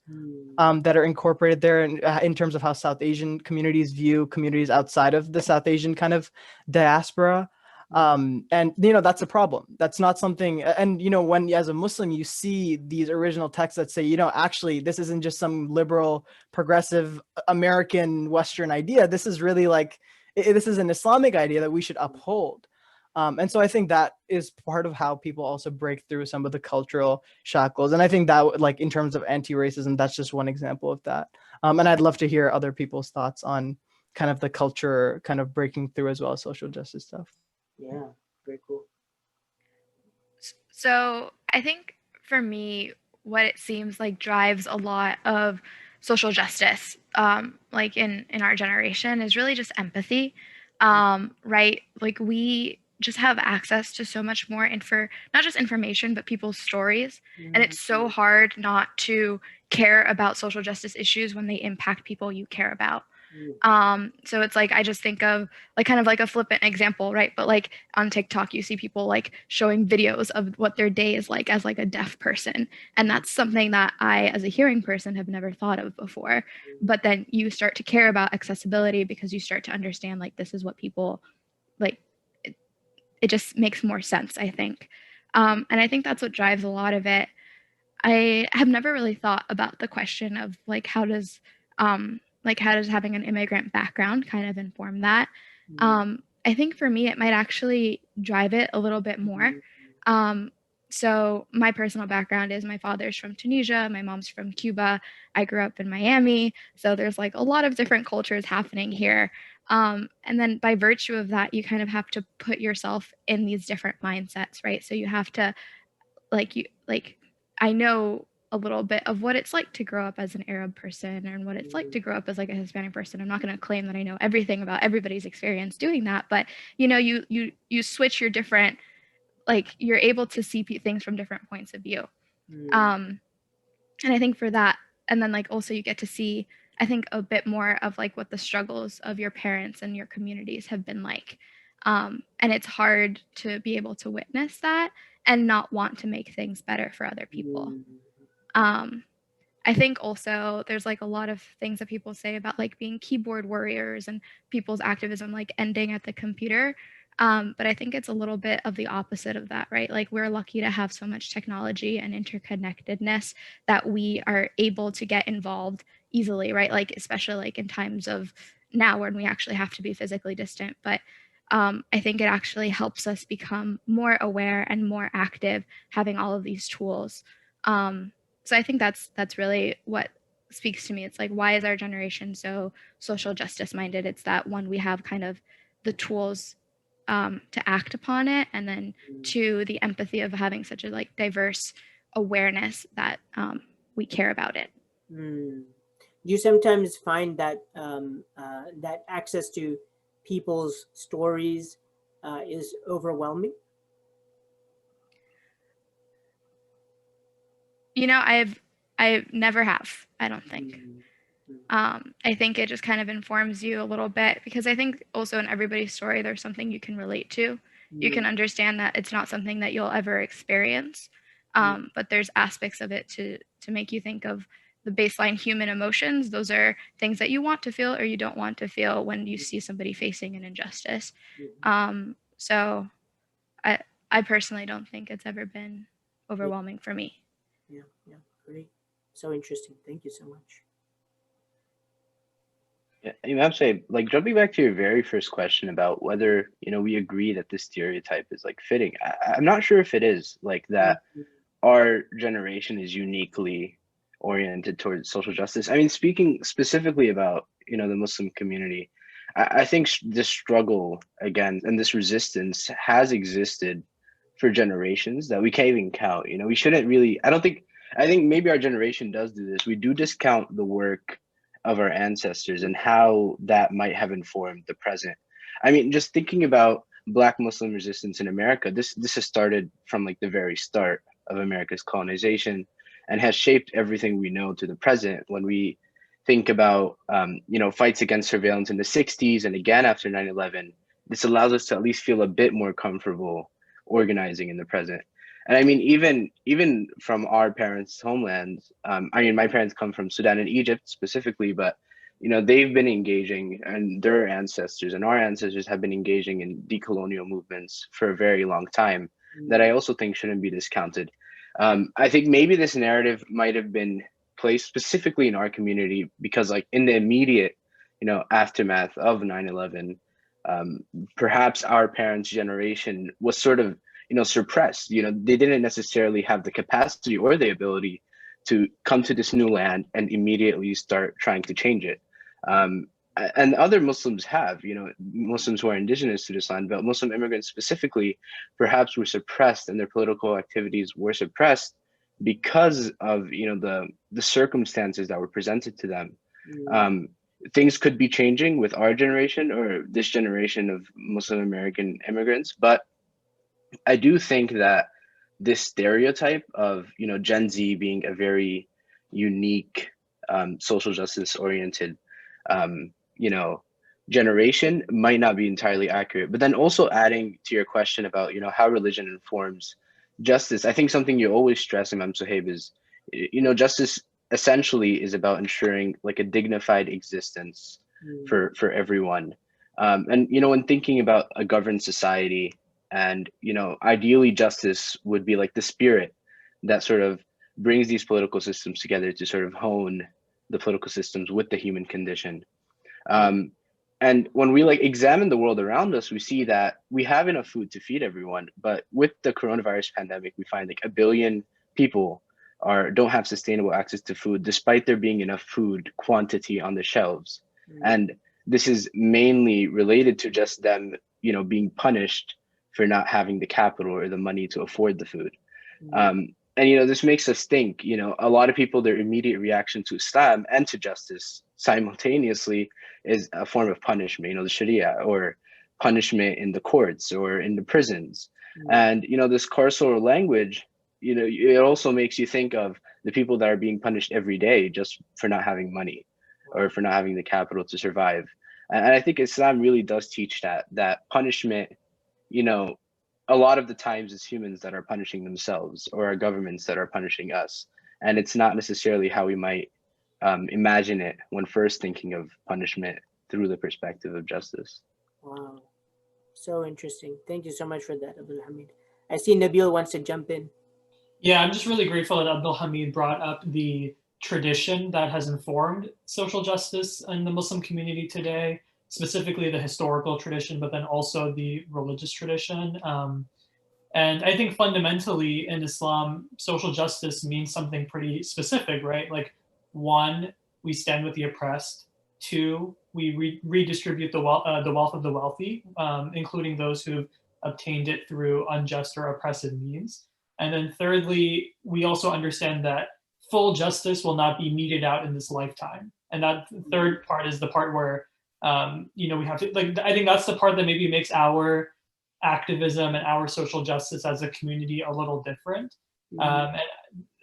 Speaker 7: that are incorporated there in terms of how South Asian communities view communities outside of the South Asian kind of diaspora. And that's a problem. That's not something, and when as a Muslim you see these original texts that say, actually this isn't just some liberal progressive American Western idea, this is really like this is an Islamic idea that we should uphold. And so I think that is part of how people also break through some of the cultural shackles. And I think that, like, in terms of anti-racism, that's just one example of that. And I'd love to hear other people's thoughts on kind of the culture kind of breaking through as well as social justice stuff.
Speaker 1: Yeah, very cool.
Speaker 5: So I think for me, what it seems like drives a lot of social justice, like in our generation, is really just empathy, right? Like we just have access to so much more not just information, but people's stories. And it's so hard not to care about social justice issues when they impact people you care about. So it's like, I just think of like kind of like a flippant example, right? But like on TikTok, you see people like showing videos of what their day is like as like a deaf person. And that's something that I, as a hearing person, have never thought of before. But then you start to care about accessibility because you start to understand like this is what people like. It just makes more sense, I think. And I think that's what drives a lot of it. I have never really thought about the question of like how does having an immigrant background kind of inform that. I think for me it might actually drive it a little bit more. So my personal background is my father's from Tunisia, my mom's from Cuba, I grew up in Miami, so there's like a lot of different cultures happening here. And then by virtue of that, you kind of have to put yourself in these different mindsets, right? So you have to I know a little bit of what it's like to grow up as an Arab person and what it's like to grow up as like a Hispanic person. I'm not going to claim that I know everything about everybody's experience doing that, but you switch your different, like you're able to see things from different points of view. And I think for that, and then like also you get to see, I think, a bit more of like what the struggles of your parents and your communities have been like. And it's hard to be able to witness that and not want to make things better for other people. I think also there's like a lot of things that people say about like being keyboard warriors and people's activism like ending at the computer. But I think it's a little bit of the opposite of that, right? Like we're lucky to have so much technology and interconnectedness that we are able to get involved easily, right? Like especially like in times of now when we actually have to be physically distant. But I think it actually helps us become more aware and more active having all of these tools. So I think that's really what speaks to me. It's like, why is our generation so social justice minded? It's that one, we have kind of the tools to act upon it, and then two, the empathy of having such a like diverse awareness that we care about it.
Speaker 1: Do you sometimes find that that access to people's stories is overwhelming?
Speaker 5: You know, I never have, I don't think. I think it just kind of informs you a little bit, because I think also in everybody's story, there's something you can relate to. You can understand that it's not something that you'll ever experience, but there's aspects of it to make you think of the baseline human emotions. Those are things that you want to feel or you don't want to feel when you see somebody facing an injustice. So I personally don't think it's ever been overwhelming for me.
Speaker 1: Yeah, great. So interesting. Thank you so much.
Speaker 8: Yeah, Imam say, like jumping back to your very first question about whether, you know, we agree that this stereotype is like fitting. I'm not sure if it is like that. Our generation is uniquely oriented towards social justice. I mean, speaking specifically about, you know, the Muslim community, I think this struggle against and this resistance has existed for generations that we can't even count. You know, we shouldn't really, I think maybe our generation does do this. We do discount the work of our ancestors and how that might have informed the present. I mean, just thinking about Black Muslim resistance in America, this has started from like the very start of America's colonization and has shaped everything we know to the present. When we think about, you know, fights against surveillance in the 60s and again after 9/11, this allows us to at least feel a bit more comfortable organizing in the present. And I mean, even from our parents' homelands, I mean, my parents come from Sudan and Egypt specifically, but you know, they've been engaging, and their ancestors and our ancestors have been engaging in decolonial movements for a very long time that I also think shouldn't be discounted. I think maybe this narrative might have been placed specifically in our community because like in the immediate, you know, aftermath of 9/11, perhaps our parents' generation was sort of, you know, suppressed. You know, they didn't necessarily have the capacity or the ability to come to this new land and immediately start trying to change it. And other Muslims have, you know, Muslims who are indigenous to this land, but Muslim immigrants specifically, perhaps were suppressed and their political activities were suppressed because of, you know, the circumstances that were presented to them. Things could be changing with our generation or this generation of Muslim American immigrants, but I do think that this stereotype of, you know, Gen Z being a very unique, social justice oriented, you know, generation might not be entirely accurate. But then also adding to your question about, you know, how religion informs justice, I think something you always stress, Imam Suhaib, is, you know, justice essentially is about ensuring like a dignified existence for everyone. And, you know, when thinking about a governed society, and, you know, ideally justice would be like the spirit that sort of brings these political systems together to sort of hone the political systems with the human condition. And when we like examine the world around us, we see that we have enough food to feed everyone. But with the coronavirus pandemic, we find like 1 billion people don't have sustainable access to food, despite there being enough food quantity on the shelves. And this is mainly related to just them, you know, being punished for not having the capital or the money to afford the food. And, you know, this makes us think, you know, a lot of people, their immediate reaction to Islam and to justice simultaneously is a form of punishment, you know, the Sharia, or punishment in the courts or in the prisons. And, you know, this carceral language, you know, it also makes you think of the people that are being punished every day just for not having money or for not having the capital to survive. And I think Islam really does teach that punishment, you know, a lot of the times it's humans that are punishing themselves or our governments that are punishing us. And it's not necessarily how we might imagine it when first thinking of punishment through the perspective of justice.
Speaker 1: Wow. So interesting. Thank you so much for that, Abdul Hamid. I see Nabil wants to jump in.
Speaker 6: Yeah, I'm just really grateful that Abdul Hamid brought up the tradition that has informed social justice in the Muslim community today, specifically the historical tradition, but then also the religious tradition. And I think fundamentally in Islam, social justice means something pretty specific, right? Like, one, we stand with the oppressed. Two, we redistribute the wealth of the wealthy, including those who've obtained it through unjust or oppressive means. And then thirdly, we also understand that full justice will not be meted out in this lifetime. And that third part is the part where, we have to, like, I think that's the part that maybe makes our activism and our social justice as a community a little different. And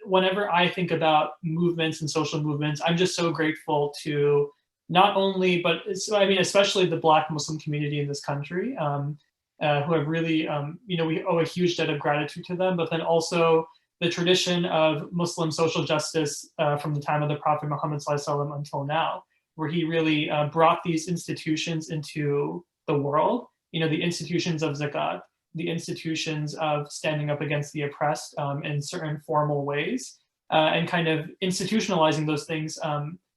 Speaker 6: whenever I think about movements and social movements, I'm just so grateful to not only, but especially the Black Muslim community in this country, who have really, we owe a huge debt of gratitude to them, but then also the tradition of Muslim social justice from the time of the Prophet Muhammad ﷺ until now, where he really brought these institutions into the world, the institutions of zakat, the institutions of standing up against the oppressed in certain formal ways, and kind of institutionalizing those things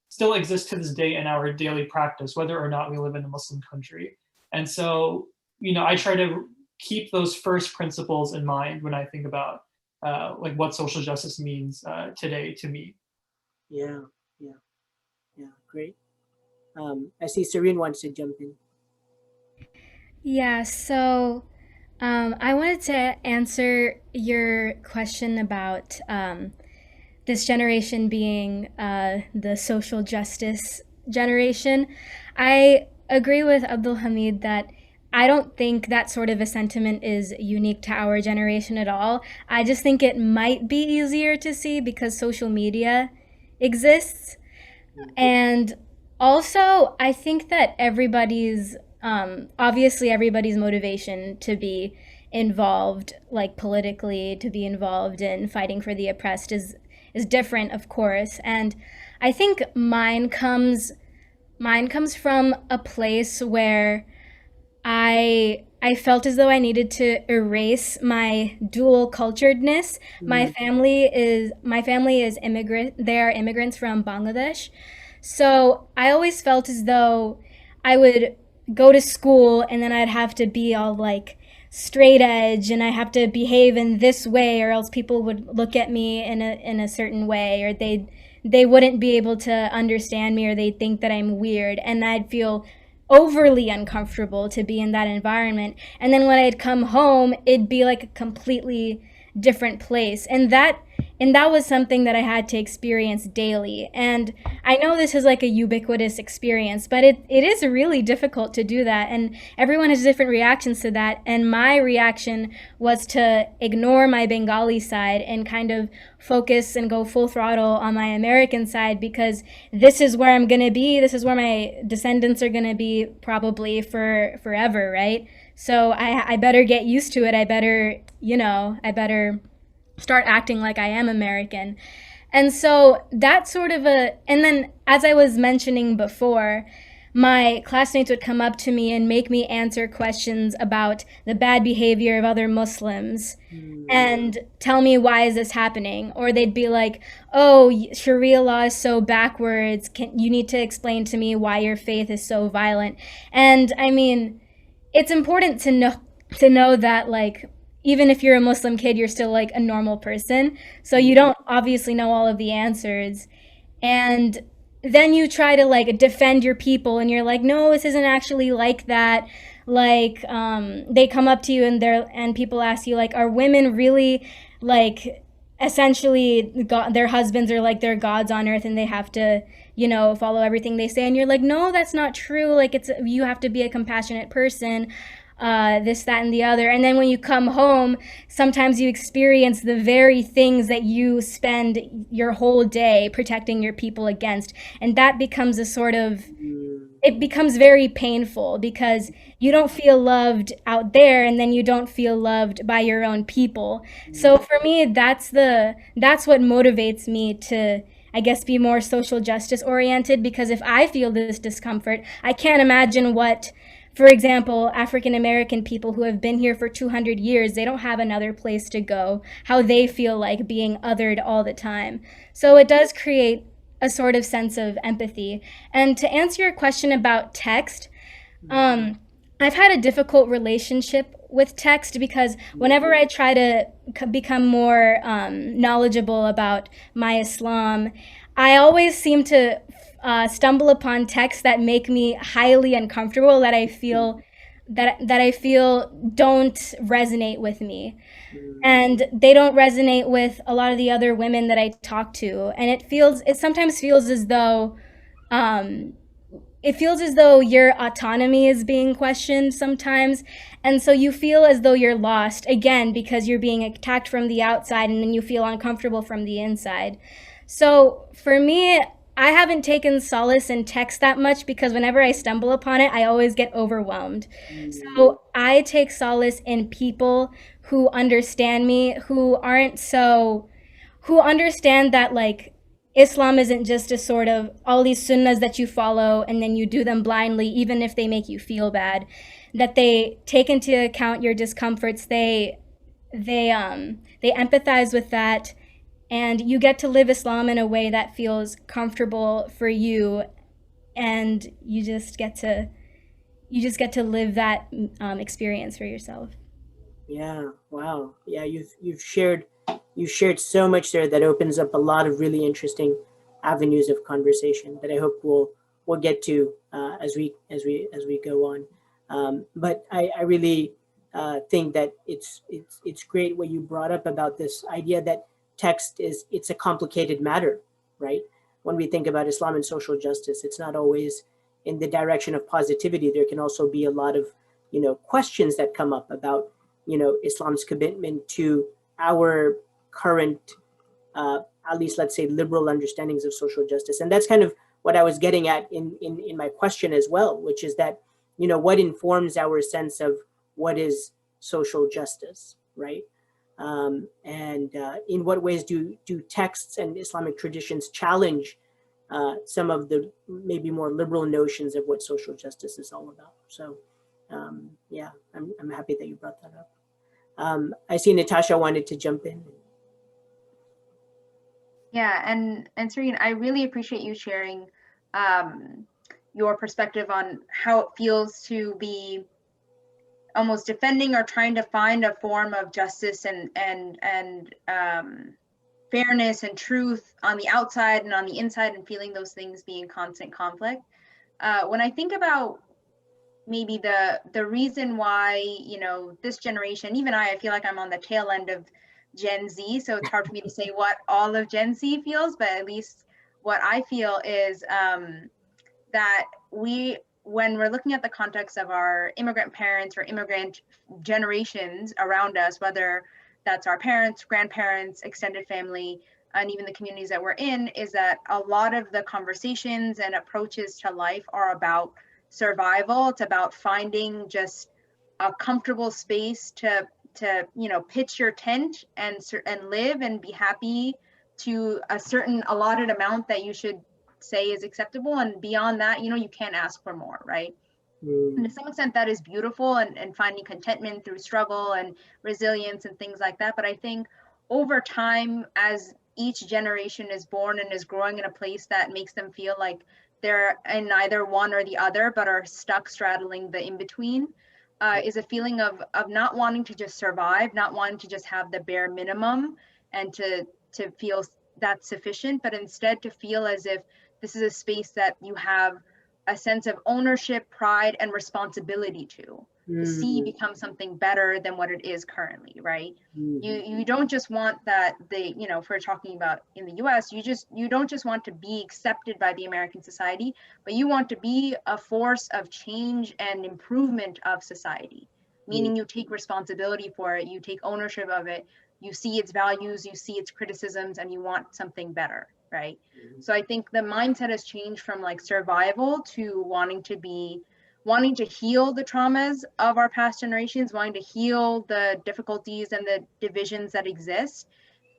Speaker 6: still exist to this day in our daily practice, whether or not we live in a Muslim country. And so, I try to keep those first principles in mind when I think about like what social justice means today to me.
Speaker 1: Yeah, great. I see Serene wants to jump in.
Speaker 2: Yeah, so I wanted to answer your question about this generation being the social justice generation. I agree with Abdul Hamid that I don't think that sort of a sentiment is unique to our generation at all. I just think it might be easier to see because social media exists. And also, I think that obviously everybody's motivation to be involved, like politically, to be involved in fighting for the oppressed is different, of course. And I think mine comes from a place where I felt as though I needed to erase my dual culturedness. My family is immigrant. They are immigrants from Bangladesh. So I always felt as though I would go to school and then I'd have to be all like straight edge and I have to behave in this way or else people would look at me in a certain way, or they wouldn't be able to understand me, or they'd think that I'm weird, and I'd feel overly uncomfortable to be in that environment. And then when I'd come home, it'd be like a completely different place. And that was something that I had to experience daily. And I know this is like a ubiquitous experience, but it is really difficult to do that. And everyone has different reactions to that. And my reaction was to ignore my Bengali side and kind of focus and go full throttle on my American side, because this is where I'm going to be. This is where my descendants are going to be probably forever, right? So I better get used to it. I better start acting like I am American. And so that sort of and then as I was mentioning before, my classmates would come up to me and make me answer questions about the bad behavior of other Muslims and tell me, why is this happening? Or they'd be like, oh, Sharia law is so backwards. You need to explain to me why your faith is so violent. And I mean, it's important to know that, like, even if you're a Muslim kid, you're still like a normal person. So you don't obviously know all of the answers. And then you try to like defend your people and you're like, no, this isn't actually like that. Like they come up to you and people ask you, like, are women really like essentially their husbands are like their gods on earth and they have to, follow everything they say? And you're like, no, that's not true. Like you have to be a compassionate person. this, that, and the other. And then when you come home, sometimes you experience the very things that you spend your whole day protecting your people against. And that becomes a sort of, it becomes very painful because you don't feel loved out there and then you don't feel loved by your own people. So for me, that's what motivates me to, I guess, be more social justice oriented, because if I feel this discomfort, I can't imagine what, for example, African American people who have been here for 200 years, they don't have another place to go, how they feel like being othered all the time. So it does create a sort of sense of empathy. And to answer your question about text, I've had a difficult relationship with text because whenever I try to become more knowledgeable about my Islam, I always seem to stumble upon texts that make me highly uncomfortable, that I feel don't resonate with me. And they don't resonate with a lot of the other women that I talk to. And it sometimes feels as though your autonomy is being questioned sometimes. And so you feel as though you're lost, again, because you're being attacked from the outside and then you feel uncomfortable from the inside. So for me, I haven't taken solace in text that much because whenever I stumble upon it, I always get overwhelmed. So I take solace in people who understand me, who understand that, like, Islam isn't just a sort of all these sunnahs that you follow and then you do them blindly, even if they make you feel bad, that they take into account your discomforts. They empathize with that, and you get to live Islam in a way that feels comfortable for you, and you just get to live that experience for yourself.
Speaker 1: Yeah. Wow. Yeah. You've shared so much there that opens up a lot of really interesting avenues of conversation that I hope we'll get to as we go on. But I really think that it's great what you brought up about this idea that text it's a complicated matter, right? When we think about Islam and social justice, it's not always in the direction of positivity. There can also be a lot of questions that come up about Islam's commitment to our current, at least let's say, liberal understandings of social justice. And that's kind of what I was getting at in my question as well, which is that, what informs our sense of what is social justice, right? And in what ways do texts and Islamic traditions challenge some of the maybe more liberal notions of what social justice is all about? So yeah, I'm happy that you brought that up. I see Natasha wanted to jump in.
Speaker 3: Yeah, and Serene, I really appreciate you sharing your perspective on how it feels to be almost defending or trying to find a form of justice and fairness and truth on the outside and on the inside, and feeling those things be in constant conflict. When I think about maybe the reason why, this generation, even I feel like I'm on the tail end of Gen Z, so it's hard for me to say what all of Gen Z feels, but at least what I feel is that when we're looking at the context of our immigrant parents or immigrant generations around us, whether that's our parents, grandparents, extended family, and even the communities that we're in, is that a lot of the conversations and approaches to life are about survival. It's about finding just a comfortable space to pitch your tent and live and be happy to a certain allotted amount that you should say is acceptable, and beyond that, you can't ask for more, right? And to some extent that is beautiful, and finding contentment through struggle and resilience and things like that. But I think over time, as each generation is born and is growing in a place that makes them feel like they're in either one or the other, but are stuck straddling the in-between, is a feeling of not wanting to just survive, not wanting to just have the bare minimum and to feel that's sufficient, but instead to feel as if this is a space that you have a sense of ownership, pride, and responsibility to see become something better than what it is currently, right? You don't just want that if we're talking about in the US, you don't just want to be accepted by the American society, but you want to be a force of change and improvement of society. meaning you take responsibility for it, you take ownership of it, you see its values, you see its criticisms, and you want something better, right? So I think the mindset has changed from like survival to wanting to heal the traumas of our past generations, wanting to heal the difficulties and the divisions that exist,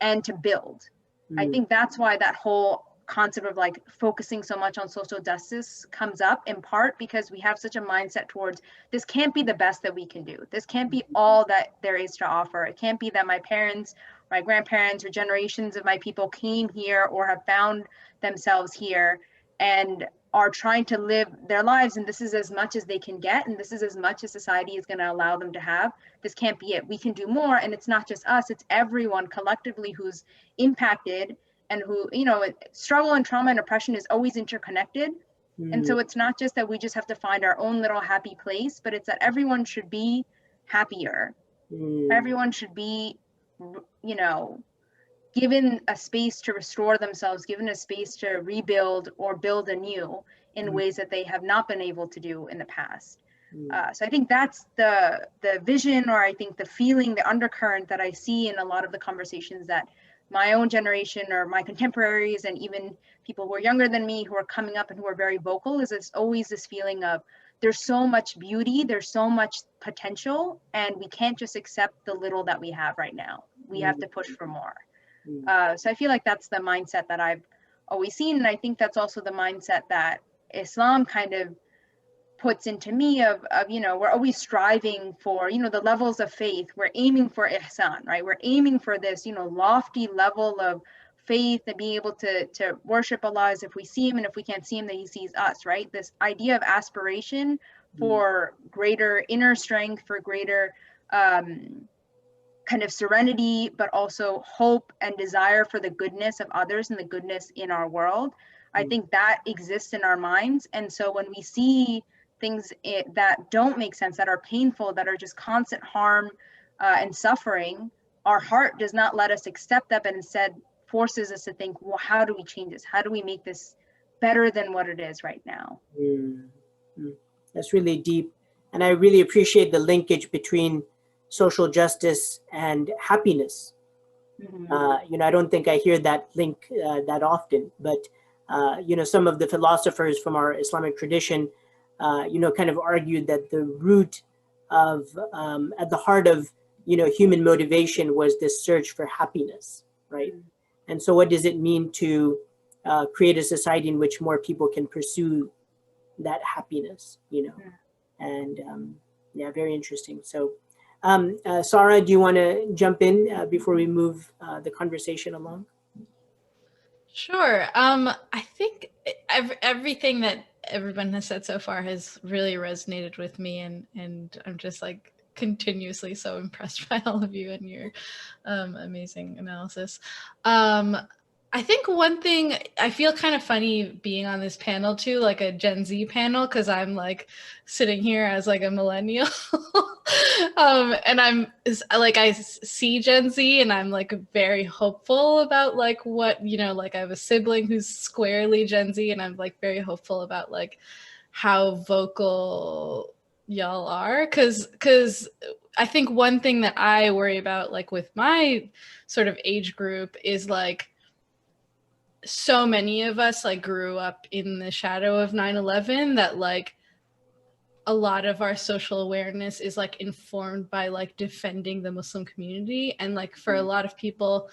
Speaker 3: and to build. I think that's why that whole concept of like focusing so much on social justice comes up, in part because we have such a mindset towards this can't be the best that we can do. This can't be all that there is to offer. It can't be that my parents, my grandparents, or generations of my people came here or have found themselves here and are trying to live their lives, and this is as much as they can get, and this is as much as society is going to allow them to have. This can't be it. We can do more, and it's not just us, it's everyone collectively who's impacted, and who, you know, struggle and trauma and oppression is always interconnected. And so it's not just that we just have to find our own little happy place, but it's that everyone should be happier. Everyone should be, you know, given a space to restore themselves, given a space to rebuild or build anew in ways that they have not been able to do in the past. So I think that's the vision, or I think the feeling, the undercurrent that I see in a lot of the conversations that my own generation or my contemporaries and even people who are younger than me who are coming up and who are very vocal, is it's always this feeling of there's so much beauty, there's so much potential, and we can't just accept the little that we have right now. We have to push for more. So I feel like that's the mindset that I've always seen. And I think that's also the mindset that Islam kind of puts into me of, you know, we're always striving for, you know, the levels of faith. We're aiming for ihsan, right? We're aiming for this, you know, lofty level of faith and being able to worship Allah as if we see him, and if we can't see him, that he sees us, right? This idea of aspiration for greater inner strength, for greater kind of serenity, but also hope and desire for the goodness of others and the goodness in our world. I think that exists in our minds. And so when we see things that don't make sense, that are painful, that are just constant harm and suffering, our heart does not let us accept that, but instead forces us to think, well, how do we change this? How do we make this better than what it is right now?
Speaker 1: That's really deep. And I really appreciate the linkage between social justice and happiness. You know, I don't think I hear that link that often, but you know, some of the philosophers from our Islamic tradition, you know, kind of argued that the root of, at the heart of, you know, human motivation was this search for happiness, right? And so what does it mean to create a society in which more people can pursue that happiness, you know? And yeah, very interesting. So Sarah, do you want to jump in before we move the conversation along?
Speaker 4: Sure. I think everything that everyone has said so far has really resonated with me, and I'm just like continuously so impressed by all of you and your amazing analysis. I think one thing, I feel kind of funny being on this panel too, like a Gen Z panel, because I'm like sitting here as like a millennial. And I'm like, I see Gen Z and I'm like very hopeful about like what, you know, like I have a sibling who's squarely Gen Z, and I'm like very hopeful about like how vocal y'all are. Cause I think one thing that I worry about like with my sort of age group is like, so many of us like grew up in the shadow of 9/11, that like a lot of our social awareness is like informed by like defending the Muslim community. And like for a lot of people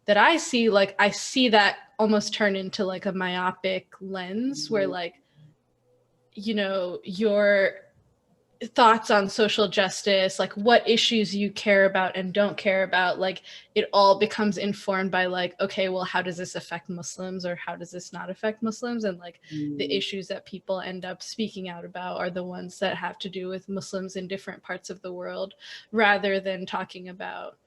Speaker 4: that I see, like I see that almost turn into like a myopic lens where like, you know, your thoughts on social justice, like what issues you care about and don't care about, like it all becomes informed by like, okay, well, how does this affect Muslims, or how does this not affect Muslims? And like the issues that people end up speaking out about are the ones that have to do with Muslims in different parts of the world, rather than talking about,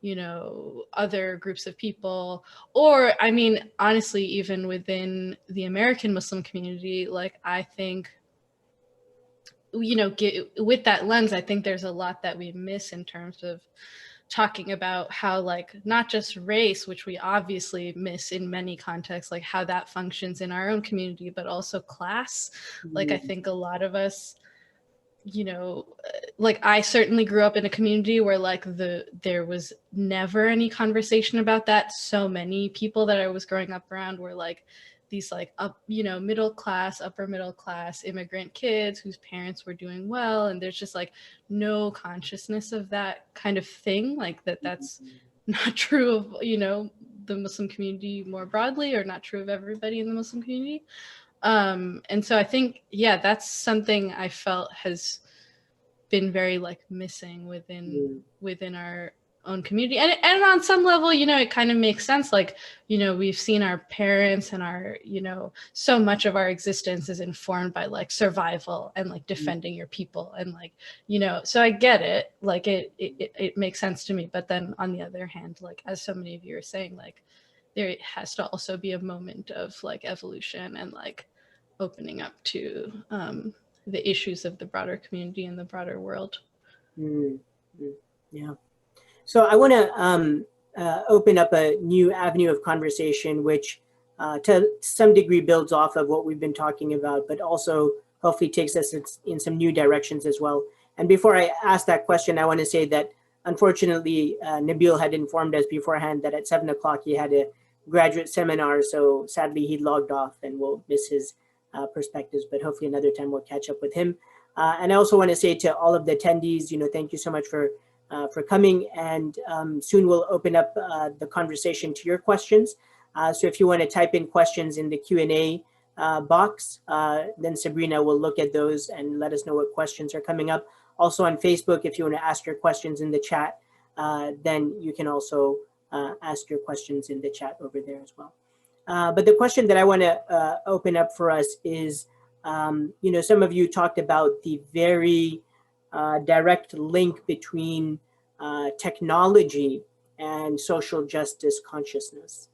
Speaker 4: you know, other groups of people. Or I mean, honestly, even within the American Muslim community, like I think, you know, with that lens, I think there's a lot that we miss in terms of talking about how like not just race, which we obviously miss in many contexts, like how that functions in our own community, but also class. Like I think a lot of us you know, like I certainly grew up in a community where like there was never any conversation about that. So many people that I was growing up around were like these like middle class, upper middle class immigrant kids whose parents were doing well, and there's just like no consciousness of that kind of thing, like that's not true of the Muslim community more broadly, or not true of everybody in the Muslim community. And so I think, yeah, that's something I felt has been very like missing within our own community. And on some level, it kind of makes sense. Like, we've seen our parents and our, so much of our existence is informed by like survival and like defending your people. And like, so I get it, like it makes sense to me. But then on the other hand, like, as so many of you are saying, like, there has to also be a moment of like evolution and like opening up to the issues of the broader community and the broader world.
Speaker 1: Yeah. So I want to open up a new avenue of conversation, which to some degree builds off of what we've been talking about, but also hopefully takes us in some new directions as well. And before I ask that question, I want to say that unfortunately, Nabil had informed us beforehand that at 7 o'clock he had a graduate seminar. So sadly, he logged off and we'll miss his perspectives, but hopefully another time we'll catch up with him. And I also want to say to all of the attendees, thank you so much for coming, and soon we'll open up the conversation to your questions. So if you want to type in questions in the Q&A box, then Sabrina will look at those and let us know what questions are coming up. Also on Facebook, if you want to ask your questions in the chat, then you can also ask your questions in the chat over there as well. But the question that I want to open up for us is, some of you talked about the very direct link between technology and social justice consciousness,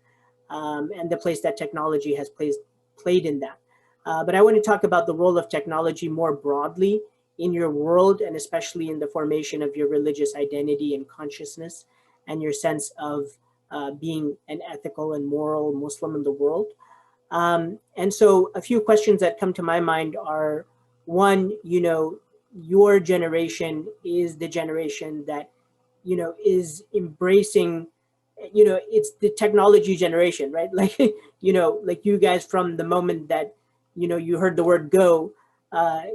Speaker 1: and the place that technology has played in that. But I want to talk about the role of technology more broadly in your world, and especially in the formation of your religious identity and consciousness, and your sense of being an ethical and moral Muslim in the world. And so a few questions that come to my mind are, one, your generation is the generation that, is embracing, it's the technology generation, right? Like, like you guys, from the moment that, you heard the word go,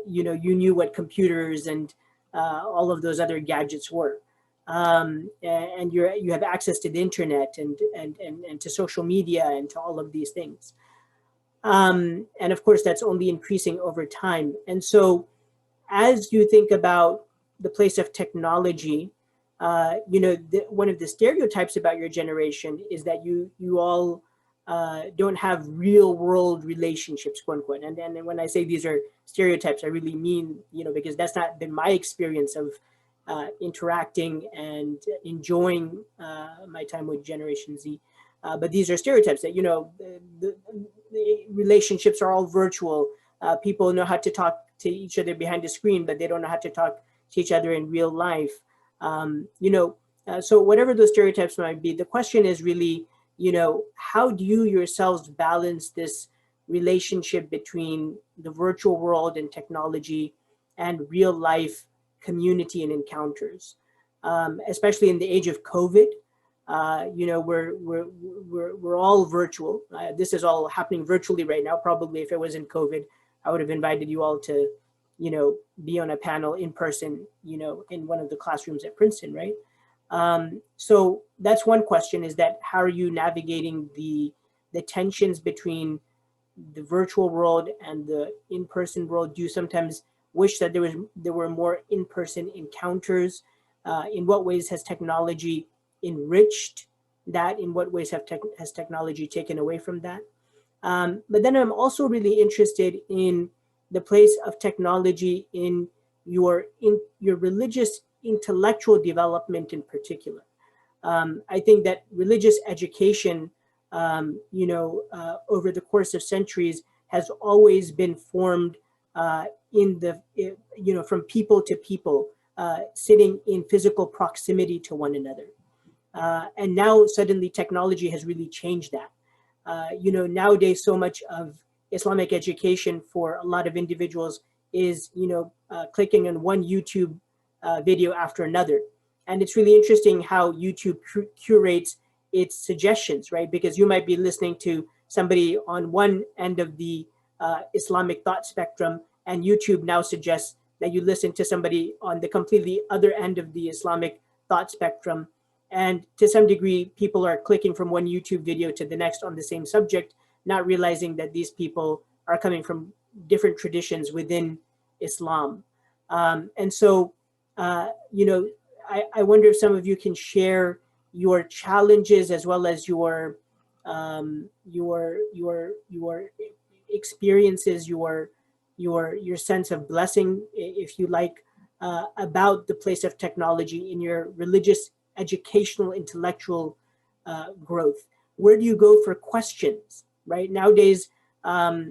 Speaker 1: you knew what computers and all of those other gadgets were. And you have access to the internet and to social media and to all of these things. And of course, that's only increasing over time. And so as you think about the place of technology, one of the stereotypes about your generation is that you all don't have real world relationships, quote unquote. And when I say these are stereotypes, I really mean, because that's not been my experience of interacting and enjoying my time with Generation Z. But these are stereotypes that, the relationships are all virtual. People know how to talk to each other behind the screen, but they don't know how to talk to each other in real life. So whatever those stereotypes might be, the question is really, how do you yourselves balance this relationship between the virtual world and technology and real life community and encounters, especially in the age of COVID? We're all virtual. This is all happening virtually right now. Probably if it wasn't COVID, I would have invited you all to, be on a panel in person, in one of the classrooms at Princeton, right? So that's one question, is that how are you navigating the tensions between the virtual world and the in-person world? Do you sometimes wish that there were more in-person encounters? In what ways has technology enriched that? In what ways has technology taken away from that? But then I'm also really interested in the place of technology in your religious intellectual development in particular. I think that religious education, over the course of centuries, has always been formed from people to people, sitting in physical proximity to one another. And now suddenly technology has really changed that. Nowadays, so much of Islamic education for a lot of individuals is, clicking on one YouTube video after another. And it's really interesting how YouTube curates its suggestions, right? Because you might be listening to somebody on one end of the Islamic thought spectrum, and YouTube now suggests that you listen to somebody on the completely other end of the Islamic thought spectrum. And to some degree, people are clicking from one YouTube video to the next on the same subject, not realizing that these people are coming from different traditions within Islam. And so, I wonder if some of you can share your challenges as well as your experiences, your sense of blessing, if you like, about the place of technology in your religious, educational, intellectual growth. Where do you go for questions, right? Nowadays, back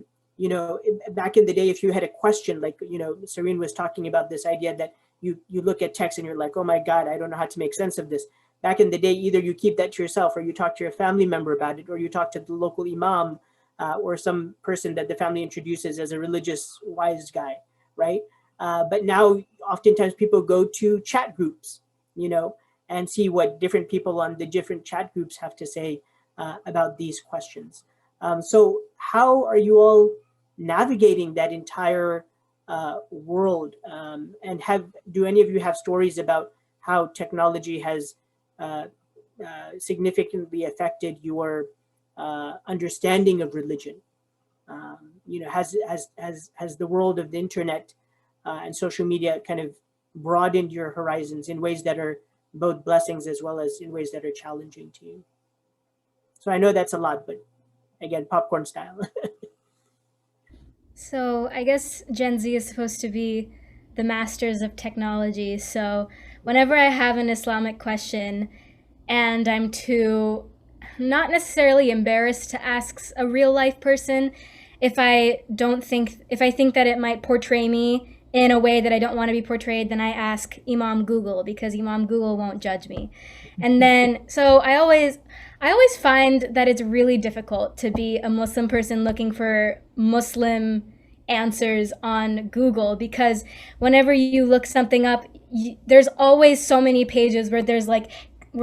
Speaker 1: in the day, if you had a question, like, Serene was talking about this idea that you look at text and you're like, oh my God, I don't know how to make sense of this. Back in the day, either you keep that to yourself or you talk to your family member about it, or you talk to the local imam or some person that the family introduces as a religious wise guy, right? But now oftentimes people go to chat groups, and see what different people on the different chat groups have to say about these questions. So how are you all navigating that entire world? And do any of you have stories about how technology has significantly affected your understanding of religion? Has the world of the internet and social media kind of broadened your horizons in ways that are both blessings as well as in ways that are challenging to you? So I know that's a lot, but again, popcorn style.
Speaker 2: So I guess Gen Z is supposed to be the masters of technology. So whenever I have an Islamic question and I'm too not necessarily embarrassed to ask a real life person, if I think that it might portray me in a way that I don't want to be portrayed, then I ask Imam Google, because Imam Google won't judge me. And then, so I always find that it's really difficult to be a Muslim person looking for Muslim answers on Google, because whenever you look something up, there's always so many pages where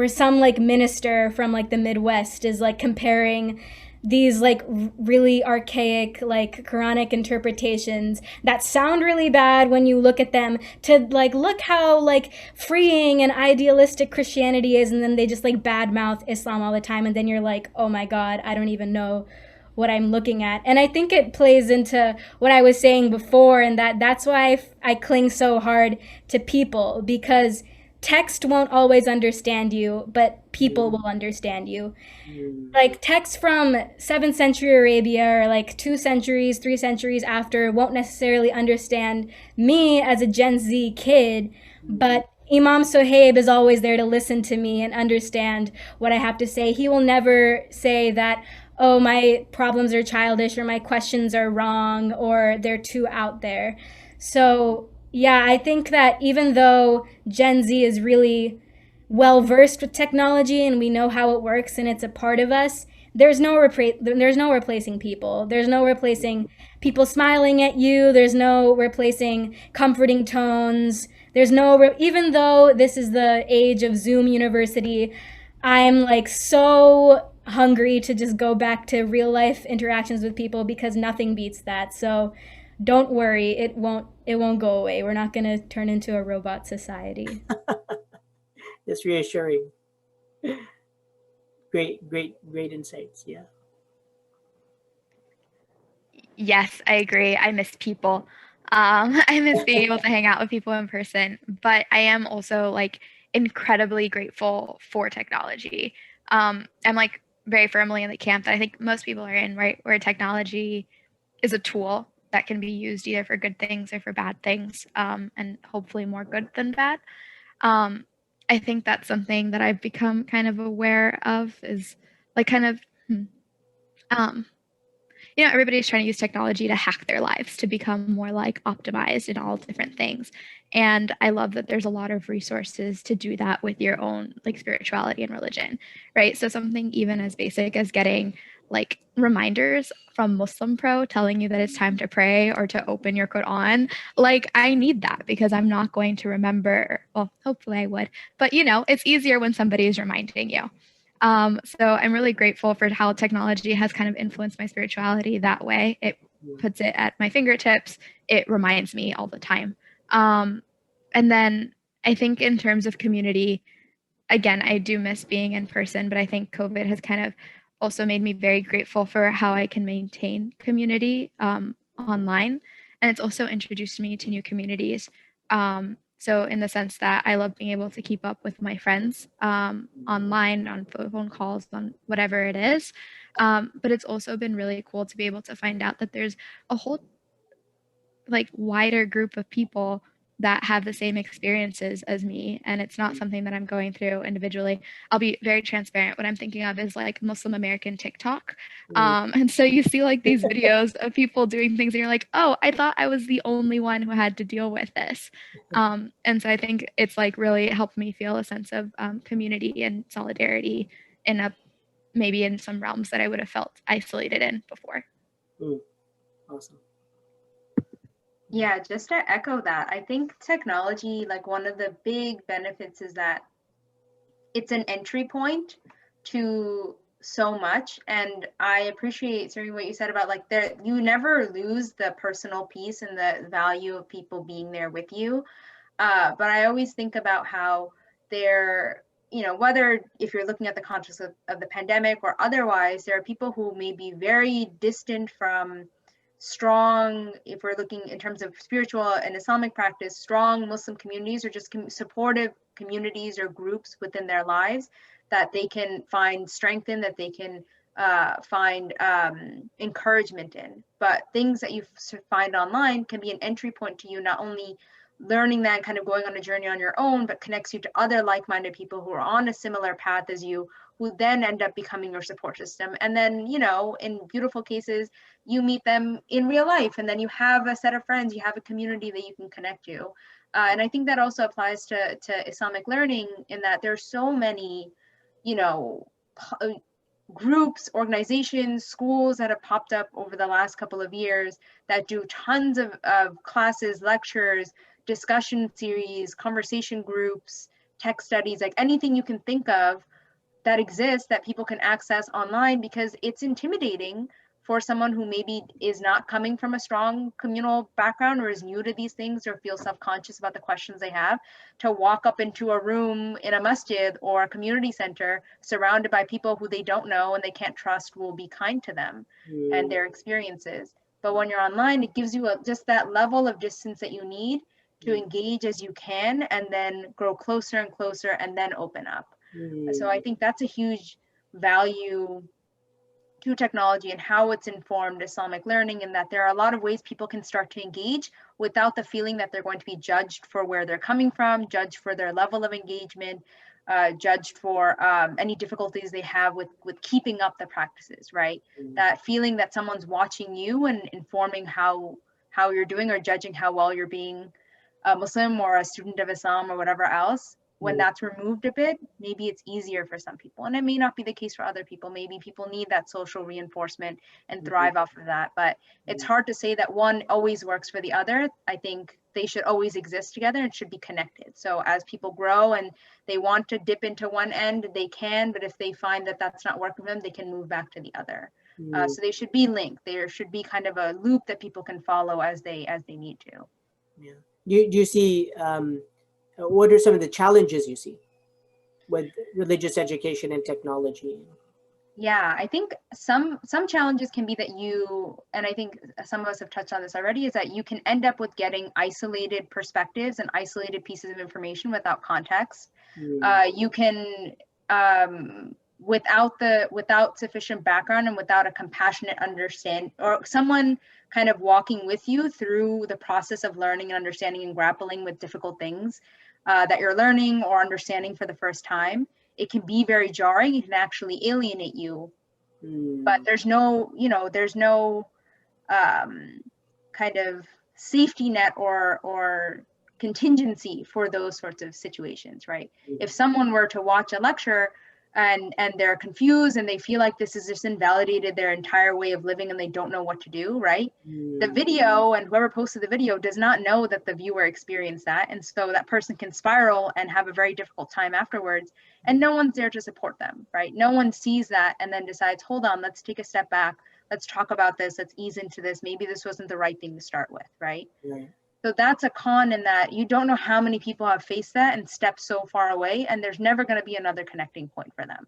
Speaker 2: some minister from the Midwest is comparing these really archaic Quranic interpretations that sound really bad when you look at them, to look how freeing and idealistic Christianity is, and then they just badmouth Islam all the time, and then you're like, oh my God, I don't even know what I'm looking at. And I think it plays into what I was saying before, and that's why I cling so hard to people, because text won't always understand you, but people will understand you. Text from 7th century Arabia, or 2 centuries, 3 centuries after, won't necessarily understand me as a Gen Z kid, but Imam Sohaib is always there to listen to me and understand what I have to say. He will never say that, oh, my problems are childish, or my questions are wrong, or they're too out there. So yeah, I think that even though Gen Z is really well versed with technology and we know how it works and it's a part of us, there's no replacing people. There's no replacing people smiling at you. There's no replacing comforting tones. There's no even though this is the age of Zoom University, I'm so hungry to just go back to real life interactions with people, because nothing beats that. So don't worry, it won't go away. We're not going to turn into a robot society.
Speaker 1: That's reassuring. Great insights. Yeah.
Speaker 5: Yes, I agree. I miss people. I miss being able to hang out with people in person, but I am also incredibly grateful for technology. I'm very firmly in the camp that I think most people are in, right? Where technology is a tool that can be used either for good things or for bad things, and hopefully more good than bad. I think that's something that I've become kind of aware of, is everybody's trying to use technology to hack their lives, to become more optimized in all different things. And I love that there's a lot of resources to do that with your own spirituality and religion, right? So something even as basic as getting like reminders from Muslim Pro telling you that it's time to pray or to open your Quran. Like, I need that because I'm not going to remember. Well, hopefully I would, but you know, it's easier when somebody is reminding you. So I'm really grateful for how technology has kind of influenced my spirituality that way. It puts it at my fingertips. It reminds me all the time. And then I think in terms of community, again, I do miss being in person, but I think COVID has kind of also made me very grateful for how I can maintain community online. And it's also introduced me to new communities. So in the sense that I love being able to keep up with my friends online, on phone calls, on whatever it is. But it's also been really cool to be able to find out that there's a whole like wider group of people that have the same experiences as me, and it's not something that I'm going through individually. I'll be very transparent. What I'm thinking of is like Muslim American TikTok. And so you see like these videos of people doing things and you're like, oh, I thought I was the only one who had to deal with this. And so I think it's like really helped me feel a sense of community and solidarity in a maybe in some realms that I would have felt isolated in before.
Speaker 1: Awesome.
Speaker 3: Yeah, just to echo that, I think technology, like one of the big benefits is that it's an entry point to so much. And I appreciate, Siri, what you said about like you never lose the personal piece and the value of people being there with you. But I always think about how they're, you know, whether if you're looking at the context of the pandemic or otherwise, there are people who may be very distant from strong, if we're looking in terms of spiritual and Islamic practice, strong Muslim communities or just supportive communities or groups within their lives that they can find strength in, that they can find encouragement in. But things that you find online can be an entry point to you, not only learning that and kind of going on a journey on your own, but connects you to other like-minded people who are on a similar path as you, who then end up becoming your support system. And then, you know, in beautiful cases, you meet them in real life, and then you have a set of friends, you have a community that you can connect to. And I think that also applies to Islamic learning, in that there's so many, you know, groups, organizations, schools that have popped up over the last couple of years that do tons of classes, lectures, discussion series, conversation groups, tech studies, like anything you can think of that exists that people can access online, because it's intimidating for someone who maybe is not coming from a strong communal background or is new to these things or feels self-conscious about the questions they have, to walk up into a room in a masjid or a community center surrounded by people who they don't know and they can't trust will be kind to them and their experiences. But when you're online, it gives you just that level of distance that you need to engage as you can, and then grow closer and closer, and then open up. So I think that's a huge value to technology and how it's informed Islamic learning, and that there are a lot of ways people can start to engage without the feeling that they're going to be judged for where they're coming from, judged for their level of engagement, judged for any difficulties they have with keeping up the practices, right? That feeling that someone's watching you and informing how you're doing, or judging how well you're being a Muslim or a student of Islam or whatever else. When that's removed a bit, maybe it's easier for some people, and it may not be the case for other people. Maybe people need that social reinforcement and thrive off of that, but it's hard to say that one always works for the other. I think they should always exist together and should be connected. So as people grow and they want to dip into one end, they can, but if they find that that's not working for them, they can move back to the other. So they should be linked. There should be kind of a loop that people can follow as they need to.
Speaker 1: Yeah. Do you see, what are some of the challenges you see with religious education and technology?
Speaker 3: Yeah, I think some challenges can be that and I think some of us have touched on this already, is that you can end up with getting isolated perspectives and isolated pieces of information without context. You can, without sufficient background and without a compassionate understand, or someone kind of walking with you through the process of learning and understanding and grappling with difficult things that you're learning or understanding for the first time, it can be very jarring. It can actually alienate you. But there's no, kind of safety net or contingency for those sorts of situations, right? If someone were to watch a lecture and they're confused and they feel like this has just invalidated their entire way of living and they don't know what to do, right? The video and whoever posted the video does not know that the viewer experienced that, and so that person can spiral and have a very difficult time afterwards, and no one's there to support them, right? No one sees that and then decides, hold on, let's take a step back, let's talk about this, let's ease into this, maybe this wasn't the right thing to start with, right? So that's a con, in that you don't know how many people have faced that and stepped so far away, and there's never going to be another connecting point for them,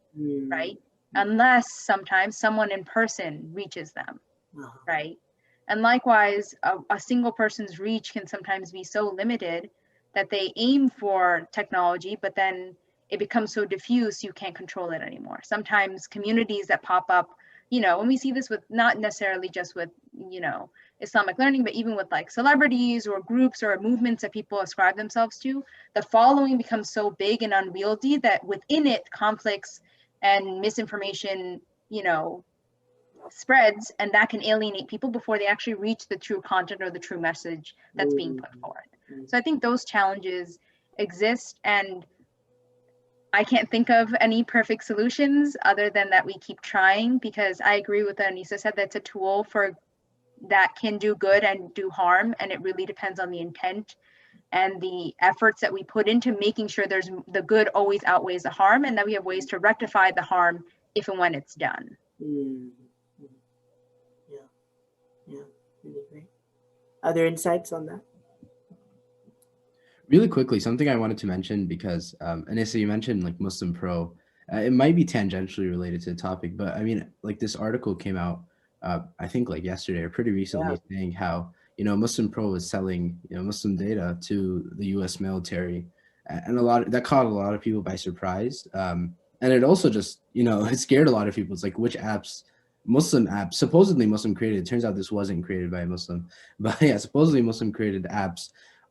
Speaker 3: right? Unless sometimes someone in person reaches them, right? And likewise, a single person's reach can sometimes be so limited that they aim for technology, but then it becomes so diffuse you can't control it anymore. Sometimes communities that pop up, you know, and we see this with not necessarily just with, you know, Islamic learning, but even with like celebrities or groups or movements that people ascribe themselves to, the following becomes so big and unwieldy that within it, conflicts and misinformation, you know, spreads, and that can alienate people before they actually reach the true content or the true message that's being put forward. So I think those challenges exist, and I can't think of any perfect solutions other than that we keep trying, because I agree with what Anissa said, that's a tool for that can do good and do harm, and it really depends on the intent and the efforts that we put into making sure there's the good always outweighs the harm, and that we have ways to rectify the harm if and when it's done.
Speaker 1: Yeah, really great. Other insights on that?
Speaker 9: Really quickly, something I wanted to mention, because Anissa, you mentioned like Muslim Pro. It might be tangentially related to the topic, but I mean, like this article came out, I think like yesterday or pretty recently, saying how, you know, Muslim Pro was selling, you know, Muslim data to the U.S. military, and that caught a lot of people by surprise. And it also just, you know, it scared a lot of people. It's like, which apps, Muslim apps, supposedly Muslim created. It turns out this wasn't created by a Muslim, but yeah, supposedly Muslim created apps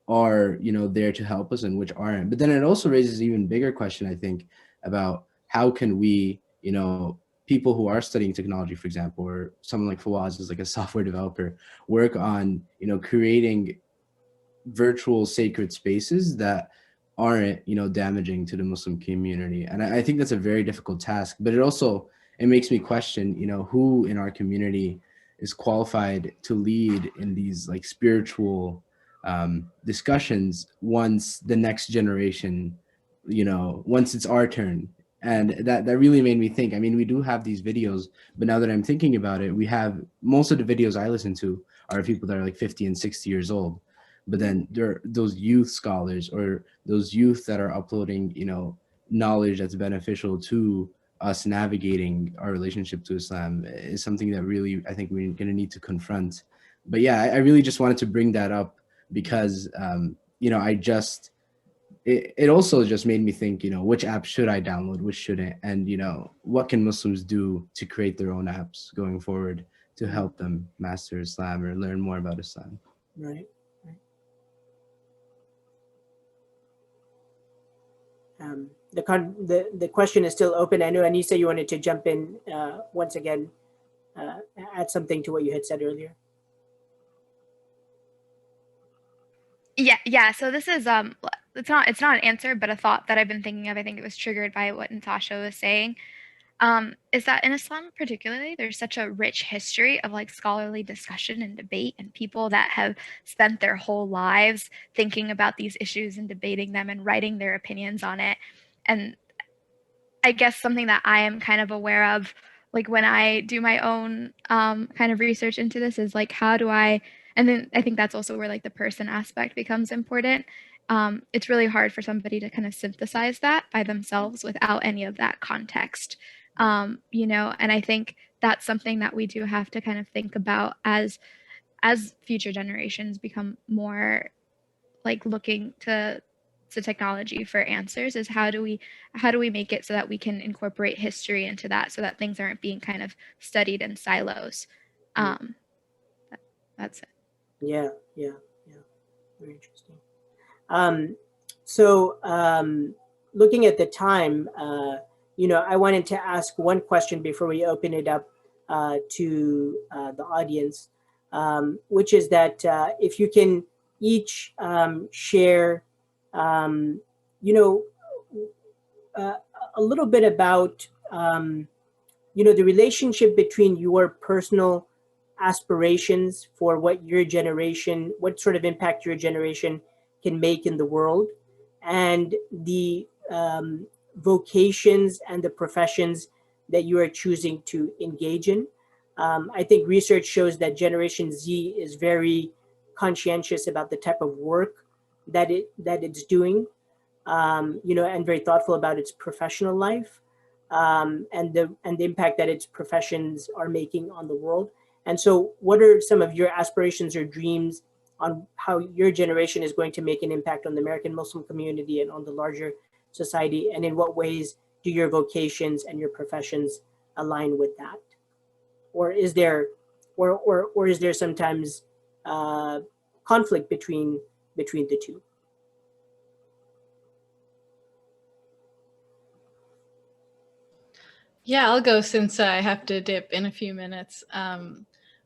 Speaker 9: are, you know, there to help us and which aren't. But then it also raises an even bigger question, I think, about how can we, you know, people who are studying technology, for example, or someone like Fawaz is like a software developer, work on, you know, creating virtual sacred spaces that aren't, you know, damaging to the Muslim community. And I think that's a very difficult task, but it makes me question, you know, who in our community is qualified to lead in these like spiritual discussions once the next generation, you know, once it's our turn. And that really made me think. I mean, we do have these videos, but now that I'm thinking about it, we have most of the videos I listen to are people that are like 50 and 60 years old. But then there are those youth scholars or those youth that are uploading, you know, knowledge that's beneficial to us navigating our relationship to Islam is something that really, I think we're going to need to confront. But yeah, I really just wanted to bring that up because, you know, it also just made me think, you know, which app should I download, which shouldn't, and, you know, what can Muslims do to create their own apps going forward to help them master Islam or learn more about Islam.
Speaker 1: Right. The question is still open. I know, Anissa, you wanted to jump in once again, add something to what you had said earlier.
Speaker 5: Yeah. So this is it's not an answer, but a thought that I've been thinking of. I think it was triggered by what Natasha was saying. Is that in Islam particularly, there's such a rich history of like scholarly discussion and debate, and people that have spent their whole lives thinking about these issues and debating them and writing their opinions on it. And I guess something that I am kind of aware of, like when I do my own kind of research into this, is like, how do and then I think that's also where like the person aspect becomes important. It's really hard for somebody to kind of synthesize that by themselves without any of that context. You know, and I think that's something that we do have to kind of think about as future generations become more like looking to technology for answers, is how do we make it so that we can incorporate history into that, so that things aren't being kind of studied in silos. That's it.
Speaker 1: Yeah. Very interesting. So looking at the time, you know, I wanted to ask one question before we open it up to the audience, which is that if you can each share, you know, a little bit about the relationship between your personal aspirations for what sort of impact your generation can make in the world, and the vocations and the professions that you are choosing to engage in. I think research shows that Generation Z is very conscientious about the type of work that it's doing, and very thoughtful about its professional life, and the impact that its professions are making on the world. And so, what are some of your aspirations or dreams on how your generation is going to make an impact on the American Muslim community and on the larger society? And in what ways do your vocations and your professions align with that? Or is there, or is there sometimes conflict between the two?
Speaker 4: Yeah, I'll go since I have to dip in a few minutes.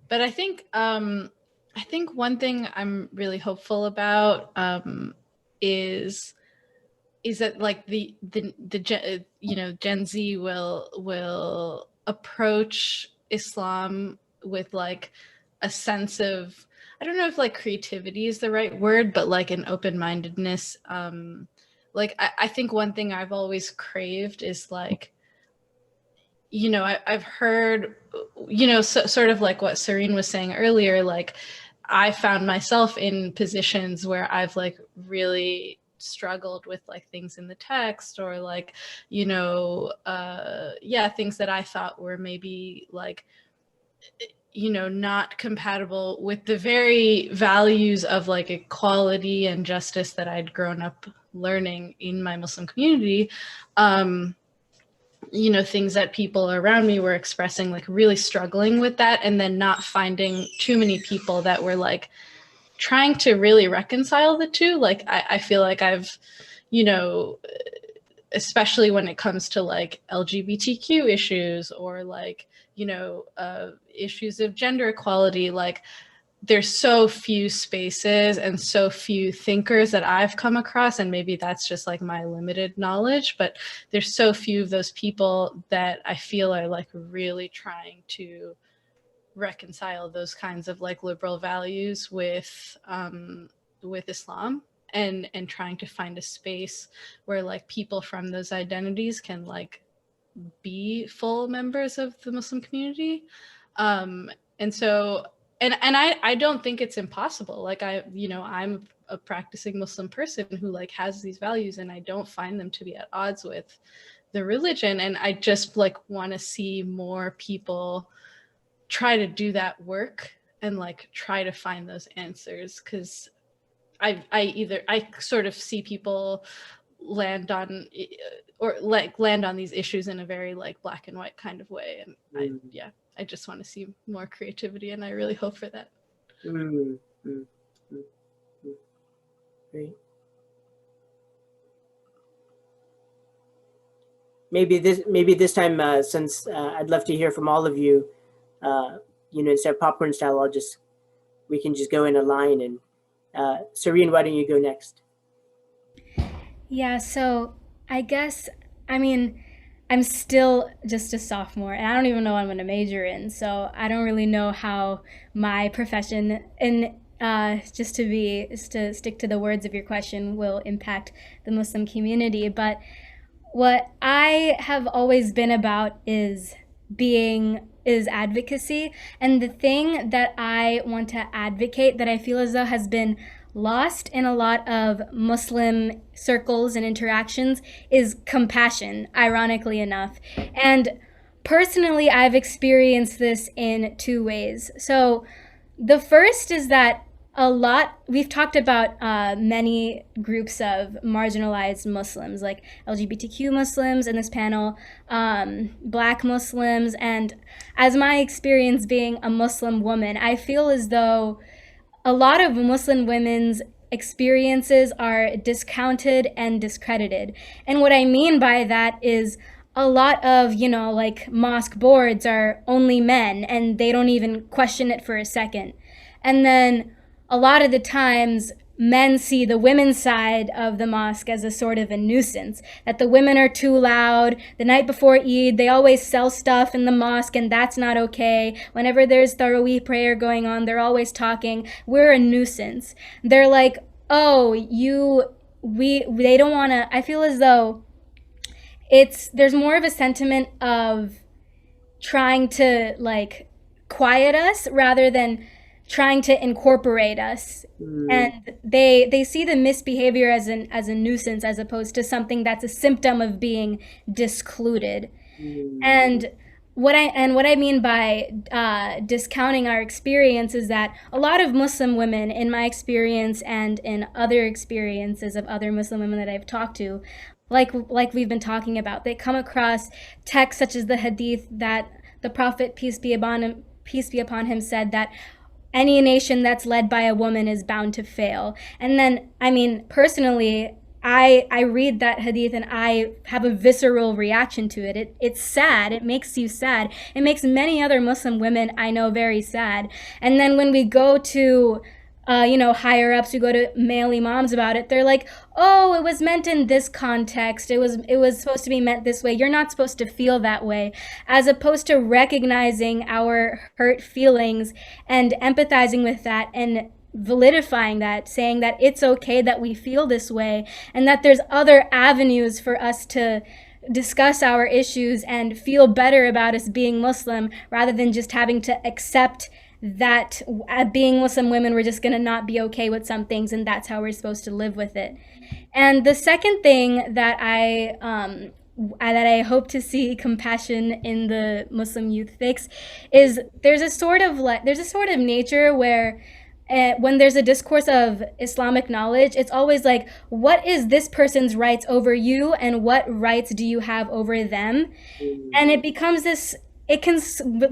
Speaker 4: But I think one thing I'm really hopeful about is that like the Gen Z will approach Islam with like a sense of, I don't know if like creativity is the right word, but like an open-mindedness. Like I think one thing I've always craved is like, I've heard, sort of like what Serene was saying earlier, like I found myself in positions where I've like really struggled with like things in the text, or like, things that I thought were maybe like, not compatible with the very values of like equality and justice that I'd grown up learning in my Muslim community. Things that people around me were expressing, like really struggling with that, and then not finding too many people that were like trying to really reconcile the two. Like I feel like I've, especially when it comes to like LGBTQ issues or like, issues of gender equality, like there's so few spaces and so few thinkers that I've come across, and maybe that's just like my limited knowledge, but there's so few of those people that I feel are like really trying to reconcile those kinds of like liberal values with Islam, and trying to find a space where like people from those identities can like be full members of the Muslim community. And so, and I don't think it's impossible. Like I'm a practicing Muslim person who like has these values, and I don't find them to be at odds with the religion. And I just like want to see more people try to do that work and like try to find those answers, because I sort of see people land on these issues in a very like black and white kind of way, and I just want to see more creativity, and I really hope for that.
Speaker 1: Great. Maybe this time, since I'd love to hear from all of you, instead of popcorn style, we can just go in a line. And Serene, why don't you go next?
Speaker 2: Yeah, so I guess, I'm still just a sophomore, and I don't even know what I'm going to major in, so I don't really know how my profession, and just to stick to the words of your question, will impact the Muslim community. But what I have always been about is advocacy. And the thing that I want to advocate, that I feel as though has been lost in a lot of Muslim circles and interactions, is compassion, ironically enough. And personally, I've experienced this in two ways. So the first is that we've talked about many groups of marginalized Muslims, like LGBTQ Muslims in this panel, Black Muslims, and as my experience being a Muslim woman, I feel as though a lot of Muslim women's experiences are discounted and discredited. And what I mean by that is a lot of, like mosque boards are only men, and they don't even question it for a second. And then a lot of the times men see the women's side of the mosque as a sort of a nuisance, that the women are too loud. The night before Eid, they always sell stuff in the mosque, and that's not okay. Whenever there's Taraweeh prayer going on, they're always talking. We're a nuisance. They're like, oh, they don't want to. I feel as though there's more of a sentiment of trying to like quiet us rather than trying to incorporate us. And they see the misbehavior as a nuisance, as opposed to something that's a symptom of being discluded. And what I mean by discounting our experience is that a lot of Muslim women, in my experience and in other experiences of other Muslim women that I've talked to, like we've been talking about, they come across texts such as the hadith that the Prophet, peace be upon him, said that any nation that's led by a woman is bound to fail. And then, I mean, personally, I read that hadith and I have a visceral reaction to it. It's sad. It makes you sad. It makes many other Muslim women I know very sad. And then when we go to higher ups, we go to male imams about it, they're like, oh, it was meant in this context. It was supposed to be meant this way. You're not supposed to feel that way. As opposed to recognizing our hurt feelings and empathizing with that and validifying that, saying that it's okay that we feel this way and that there's other avenues for us to discuss our issues and feel better about us being Muslim, rather than just having to accept that being Muslim women, we're just going to not be okay with some things and that's how we're supposed to live with it. And the second thing that I hope to see compassion in the Muslim youth fix is there's a sort of nature where when there's a discourse of Islamic knowledge, it's always like, what is this person's rights over you and what rights do you have over them? And it becomes this, it can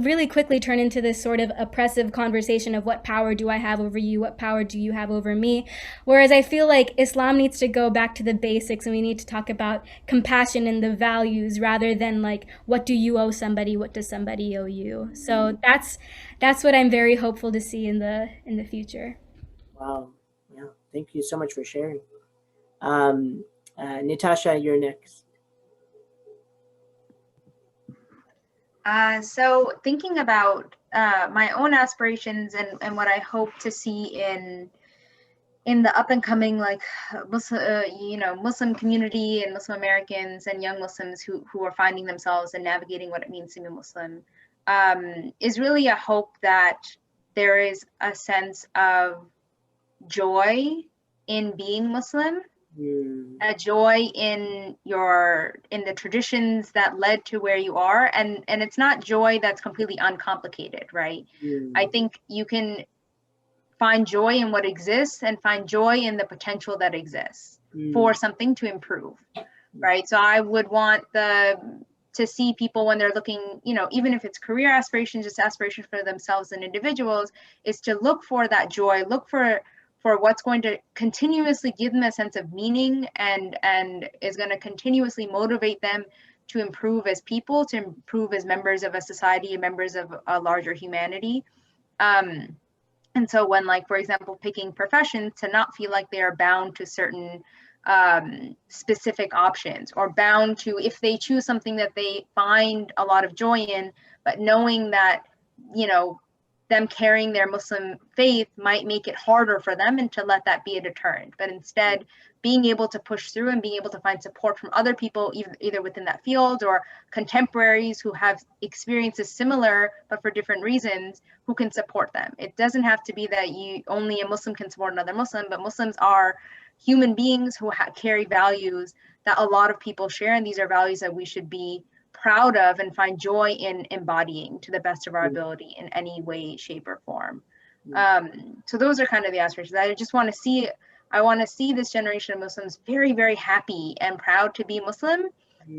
Speaker 2: really quickly turn into this sort of oppressive conversation of what power do I have over you? What power do you have over me? Whereas I feel like Islam needs to go back to the basics and we need to talk about compassion and the values rather than like, what do you owe somebody? What does somebody owe you? So that's what I'm very hopeful to see in the future.
Speaker 1: Wow. Yeah. Thank you so much for sharing. Natasha, you're next.
Speaker 3: So thinking about my own aspirations and what I hope to see in the up and coming Muslim community and Muslim Americans and young Muslims who are finding themselves and navigating what it means to be Muslim, is really a hope that there is a sense of joy in being Muslim. A joy in the traditions that led to where you are, and it's not joy that's completely uncomplicated, right? I think you can find joy in what exists and find joy in the potential that exists for something to improve, right? So I would want to see people when they're looking, even if it's career aspirations, just aspirations for themselves and individuals, is to look for that joy, look for what's going to continuously give them a sense of meaning and is going to continuously motivate them to improve as people, to improve as members of a society and members of a larger humanity. And so when, like, for example, picking professions, to not feel like they are bound to certain specific options, or bound to, if they choose something that they find a lot of joy in, but knowing that, them carrying their Muslim faith might make it harder for them, and to let that be a deterrent. But instead, being able to push through and being able to find support from other people, either within that field or contemporaries who have experiences similar but for different reasons, who can support them. It doesn't have to be that only a Muslim can support another Muslim, but Muslims are human beings who carry values that a lot of people share, and these are values that we should be proud of and find joy in embodying to the best of our ability in any way, shape, or form. So those are kind of the aspirations. I want to see this generation of Muslims very, very happy and proud to be Muslim,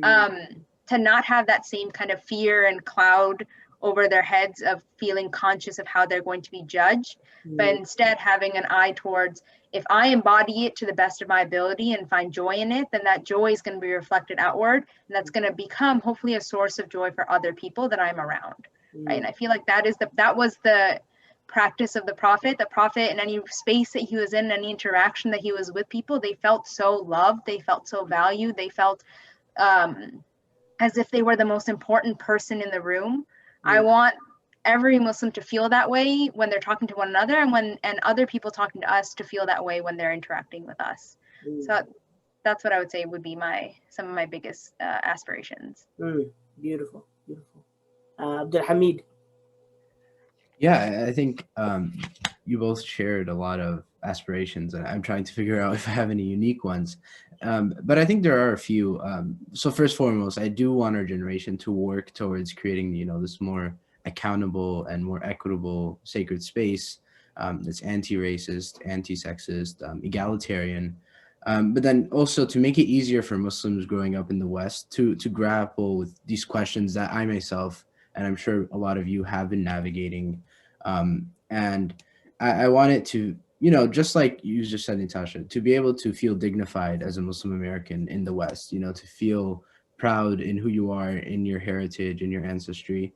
Speaker 3: to not have that same kind of fear and cloud over their heads of feeling conscious of how they're going to be judged, but instead having an eye towards, if I embody it to the best of my ability and find joy in it, then that joy is going to be reflected outward, and that's going to become hopefully a source of joy for other people that I'm around, right? And I feel like that was the practice of the Prophet in any space that he was in, any interaction that he was with people, they felt so loved, they felt so valued, they felt as if they were the most important person in the room. I want every Muslim to feel that way when they're talking to one another, and other people talking to us to feel that way when they're interacting with us. So that's what I would say would be some of my biggest aspirations.
Speaker 1: Beautiful, beautiful. Abdul Hamid.
Speaker 9: Yeah, I think you both shared a lot of aspirations, and I'm trying to figure out if I have any unique ones. But I think there are a few. So first and foremost, I do want our generation to work towards creating, this more accountable and more equitable sacred space that's anti-racist, anti-sexist, egalitarian. But then also to make it easier for Muslims growing up in the West to grapple with these questions that I myself, and I'm sure a lot of you have been navigating. And I want it to, just like you just said, Natasha, to be able to feel dignified as a Muslim American in the West, to feel proud in who you are, in your heritage, in your ancestry.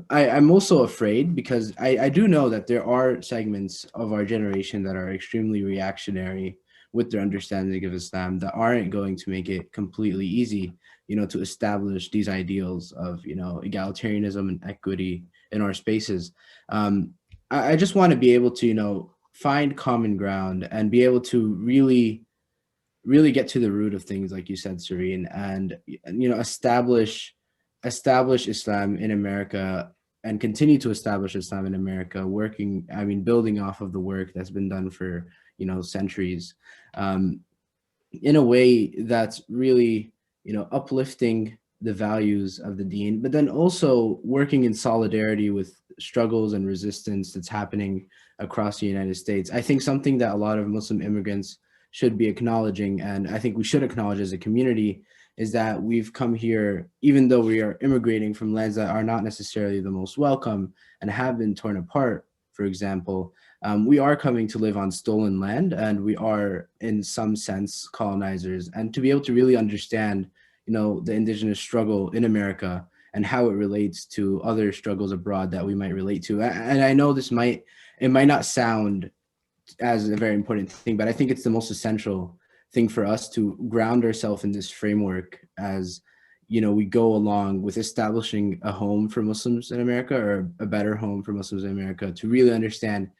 Speaker 9: I'm also afraid because I do know that there are segments of our generation that are extremely reactionary with their understanding of Islam that aren't going to make it completely easy, to establish these ideals of, egalitarianism and equity in our spaces. I just want to be able to, find common ground and be able to really get to the root of things, like you said, Serene, and, establish Islam in America and continue to establish Islam in America, building off of the work that's been done for, centuries, in a way that's really, uplifting the values of the deen, but then also working in solidarity with struggles and resistance that's happening across the United States. I think something that a lot of Muslim immigrants should be acknowledging, and I think we should acknowledge as a community, is that we've come here, even though we are immigrating from lands that are not necessarily the most welcome and have been torn apart, for example, we are coming to live on stolen land, and we are in some sense colonizers. And to be able to really understand, the indigenous struggle in America and how it relates to other struggles abroad that we might relate to. And I know it might not sound as a very important thing, but I think it's the most essential thing for us to ground ourselves in this framework as, we go along with establishing a home for Muslims in America, or a better home for Muslims in America, to really understand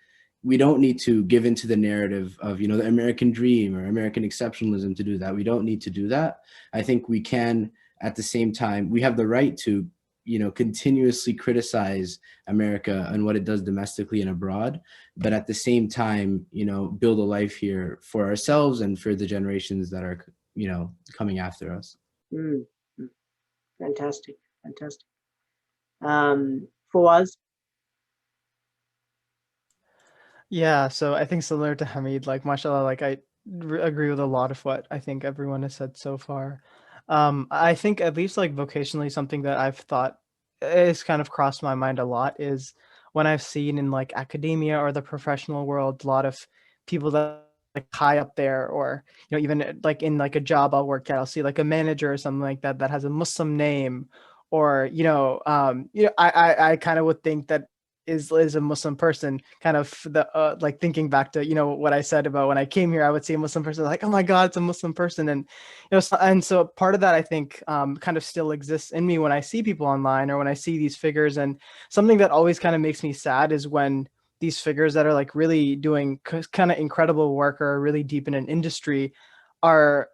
Speaker 9: we don't need to give into the narrative of, the American dream or American exceptionalism to do that. We don't need to do that. I think we can, at the same time, we have the right to, continuously criticize America and what it does domestically and abroad, but at the same time, build a life here for ourselves and for the generations that are, coming after us.
Speaker 1: Fantastic, fantastic. Fawaz?
Speaker 7: Yeah, so I think similar to Hamid, like mashallah, like I agree with a lot of what I think everyone has said so far. I think at least like vocationally, something that I've thought is kind of crossed my mind a lot is when I've seen in like academia or the professional world, a lot of people that like high up there, or even like in like a job I'll work at, I'll see like a manager or something like that that has a Muslim name, or I kind of would think that is a Muslim person, kind of the like thinking back to what I said about when I came here, I would see a Muslim person like, oh my God, it's a Muslim person. And and so part of that I think kind of still exists in me when I see people online or when I see these figures. And something that always kind of makes me sad is when these figures that are like really doing kind of incredible work or are really deep in an industry are,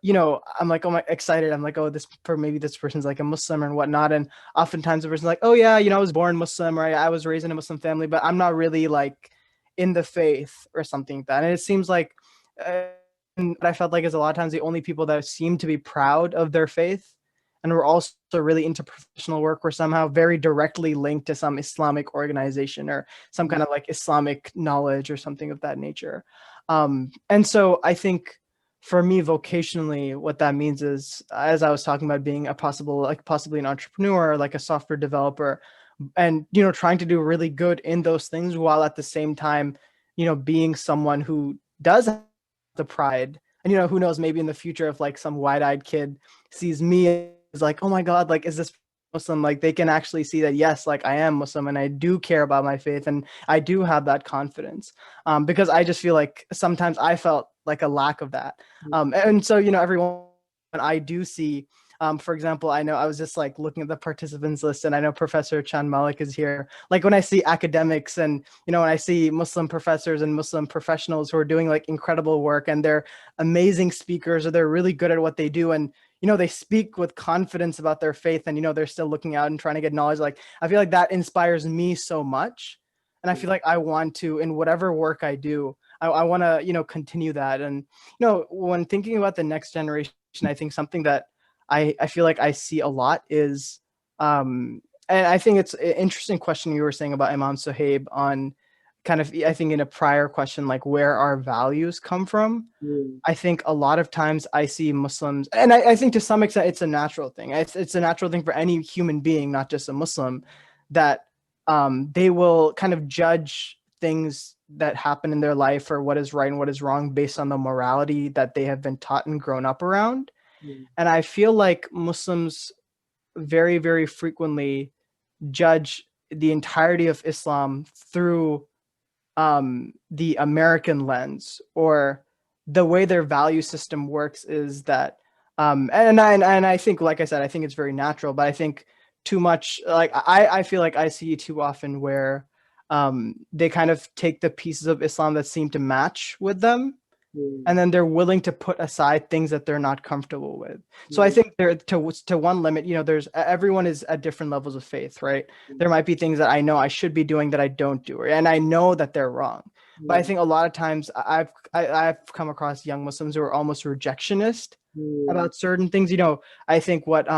Speaker 7: I'm like, oh my, excited. I'm like, oh, maybe this person's like a Muslim and whatnot. And oftentimes the person's like, oh yeah, I was born Muslim, or I was raised in a Muslim family, but I'm not really like in the faith or something like that. And it seems like, and what I felt like is a lot of times the only people that seem to be proud of their faith and were also really into professional work were somehow very directly linked to some Islamic organization or some kind of like Islamic knowledge or something of that nature. And so I think, for me, vocationally, what that means is, as I was talking about, being possibly an entrepreneur, like a software developer, and trying to do really good in those things, while at the same time, being someone who does have the pride. And who knows, maybe in the future, if like some wide-eyed kid sees me as like, oh my God, like, is this Muslim, like they can actually see that, yes, like I am Muslim and I do care about my faith and I do have that confidence. Because I just feel like sometimes I felt like a lack of that. And so, everyone I do see, for example, I know I was just like looking at the participants list, and I know Professor Chan Malik is here. Like when I see academics and, when I see Muslim professors and Muslim professionals who are doing like incredible work and they're amazing speakers or they're really good at what they do, and they speak with confidence about their faith, and they're still looking out and trying to get knowledge. Like I feel like that inspires me so much, and I feel like I want to, in whatever work I do, I want to continue that. And when thinking about the next generation, I think something that I feel like I see a lot is and I think it's an interesting question you were saying about Imam Suhaib on kind of, I think in a prior question, like where our values come from. I think a lot of times I see Muslims, and I think to some extent it's a natural thing. It's a natural thing for any human being, not just a Muslim, that they will kind of judge things that happen in their life or what is right and what is wrong based on the morality that they have been taught and grown up around. And I feel like Muslims very, very frequently judge the entirety of Islam through the American lens, or the way their value system works is that and I think, like I said, I think it's very natural, but I think too much, like I feel like I see too often where they kind of take the pieces of Islam that seem to match with them, and then they're willing to put aside things that they're not comfortable with. So I think there, to one limit, there's, everyone is at different levels of faith, right? There might be things that I know I should be doing that I don't do, and I know that they're wrong. But I think a lot of times I've come across young Muslims who are almost rejectionist about certain things. I think what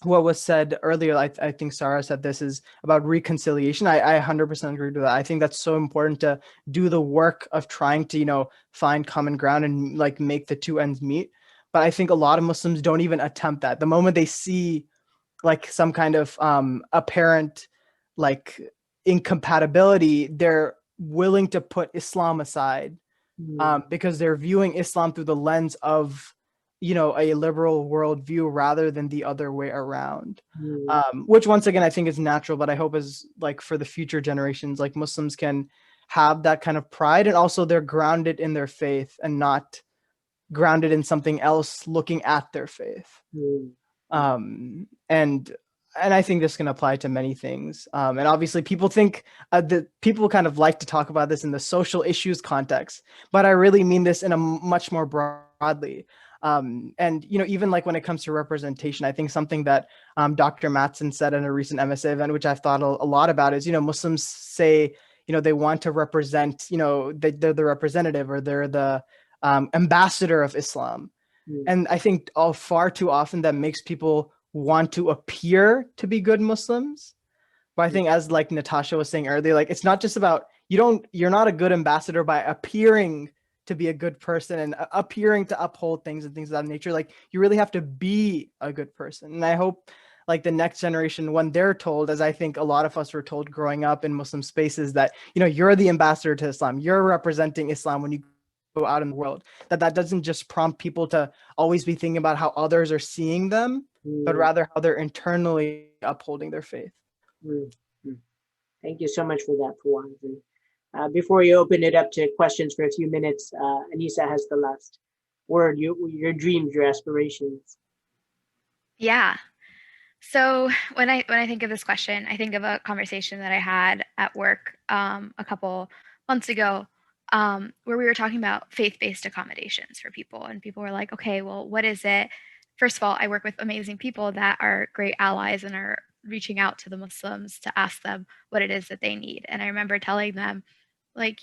Speaker 7: was said earlier, I think Sarah said this, is about reconciliation. I 100% agree with that. I think that's so important to do the work of trying to, find common ground and like make the two ends meet. But I think a lot of Muslims don't even attempt that. The moment they see like some kind of apparent like incompatibility, they're willing to put Islam aside because they're viewing Islam through the lens of a liberal worldview rather than the other way around, which once again I think is natural, but I hope is like for the future generations, like Muslims can have that kind of pride, and also they're grounded in their faith and not grounded in something else looking at their faith. And I think this can apply to many things. And obviously people think that people kind of like to talk about this in the social issues context, but I really mean this in a much more broadly. And even like when it comes to representation, I think something that Dr. Matson said in a recent MSA event, which I've thought a lot about, is Muslims say they want to represent, they're the representative, or they're the ambassador of Islam. And I think far too often that makes people want to appear to be good Muslims. But I think, as like Natasha was saying earlier, like it's not just about, you're not a good ambassador by appearing to be a good person and appearing to uphold things and things of that nature. Like you really have to be a good person. And I hope like the next generation, when they're told, as I think a lot of us were told growing up in Muslim spaces, that you're the ambassador to Islam, you're representing Islam when you go out in the world, that doesn't just prompt people to always be thinking about how others are seeing them, but rather how they're internally upholding their faith.
Speaker 1: Thank you so much for that, Fawaz. Before you open it up to questions for a few minutes, Anisa has the last word. Your dreams, your aspirations.
Speaker 5: Yeah. So when I think of this question, I think of a conversation that I had at work a couple months ago, where we were talking about faith-based accommodations for people, and people were like, okay, well, what is it? First of all, I work with amazing people that are great allies and are reaching out to the Muslims to ask them what it is that they need. And I remember telling them, like,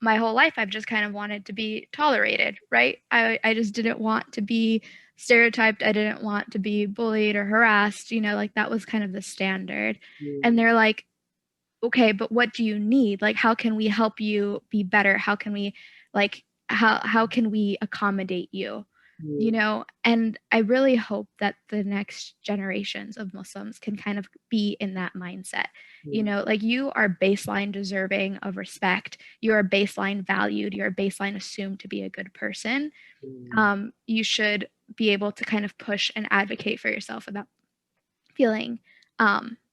Speaker 5: my whole life I've just kind of wanted to be tolerated, right? I just didn't want to be stereotyped. I didn't want to be bullied or harassed, like that was kind of the standard. And they're like, okay, but what do you need? Like, how can we help you be better? How can we how can we accommodate you? And I really hope that the next generations of Muslims can kind of be in that mindset. Like you are baseline deserving of respect. You are baseline valued. You are baseline assumed to be a good person. You should be able to kind of push and advocate for yourself feeling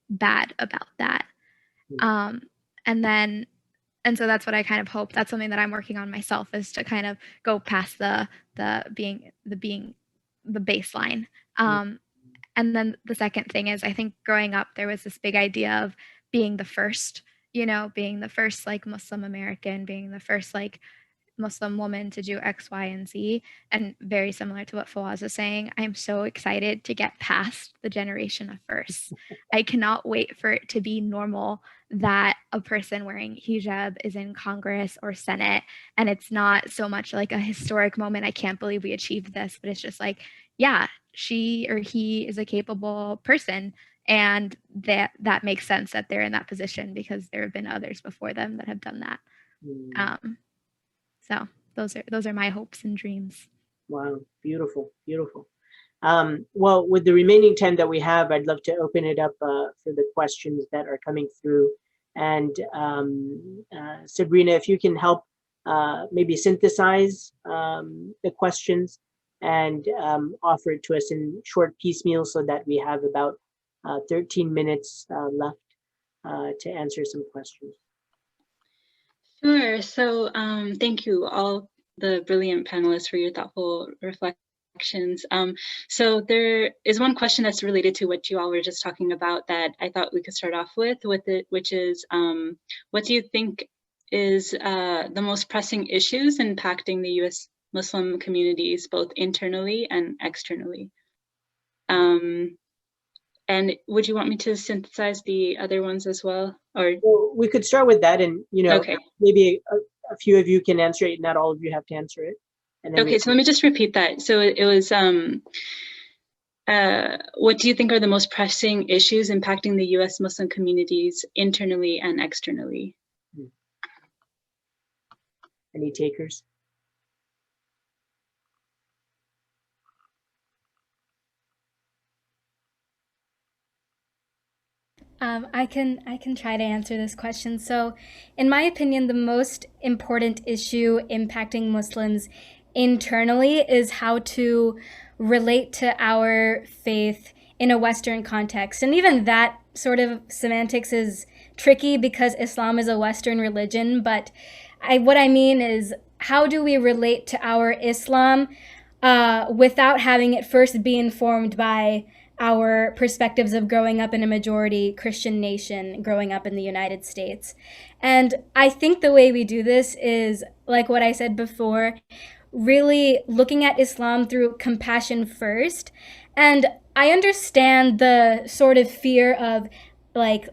Speaker 5: bad about that. And so that's what I kind of hope. That's something that I'm working on myself, is to kind of go past the baseline. And then the second thing is, I think growing up, there was this big idea of being the first, being the first like Muslim American, being the first like Muslim woman to do X, Y, and Z. And very similar to what Fawaz is saying, I am so excited to get past the generation of firsts. I cannot wait for it to be normal that a person wearing hijab is in Congress or Senate. And it's not so much like a historic moment, I can't believe we achieved this, but it's just like, yeah, she or he is a capable person. And that makes sense that they're in that position, because there have been others before them that have done that. So those are my hopes and dreams.
Speaker 1: Wow, beautiful, beautiful. Well, with the remaining time that we have, I'd love to open it up for the questions that are coming through. And Sabrina, if you can help maybe synthesize the questions and offer it to us in short piecemeal, so that we have about 13 minutes left to answer some questions.
Speaker 10: Sure. So thank you all the brilliant panelists for your thoughtful reflections. So there is one question that's related to what you all were just talking about that I thought we could start off with it, which is, what do you think is the most pressing issues impacting the U.S. Muslim communities, both internally and externally? And would you want me to synthesize the other ones as well? Or
Speaker 1: well, we could start with that, and
Speaker 10: okay.
Speaker 1: Maybe a few of you can answer it. Not all of you have to answer it. And then
Speaker 10: okay, so let me just repeat that. So it was, what do you think are the most pressing issues impacting the U.S. Muslim communities internally and externally?
Speaker 1: Any takers?
Speaker 2: I can try to answer this question. So, in my opinion, the most important issue impacting Muslims internally is how to relate to our faith in a Western context. And even that sort of semantics is tricky, because Islam is a Western religion. But what I mean is, how do we relate to our Islam without having it first be informed by our perspectives of growing up in a majority Christian nation, growing up in the United States. And I think the way we do this is, like what I said before, really looking at Islam through compassion first. And I understand the sort of fear of like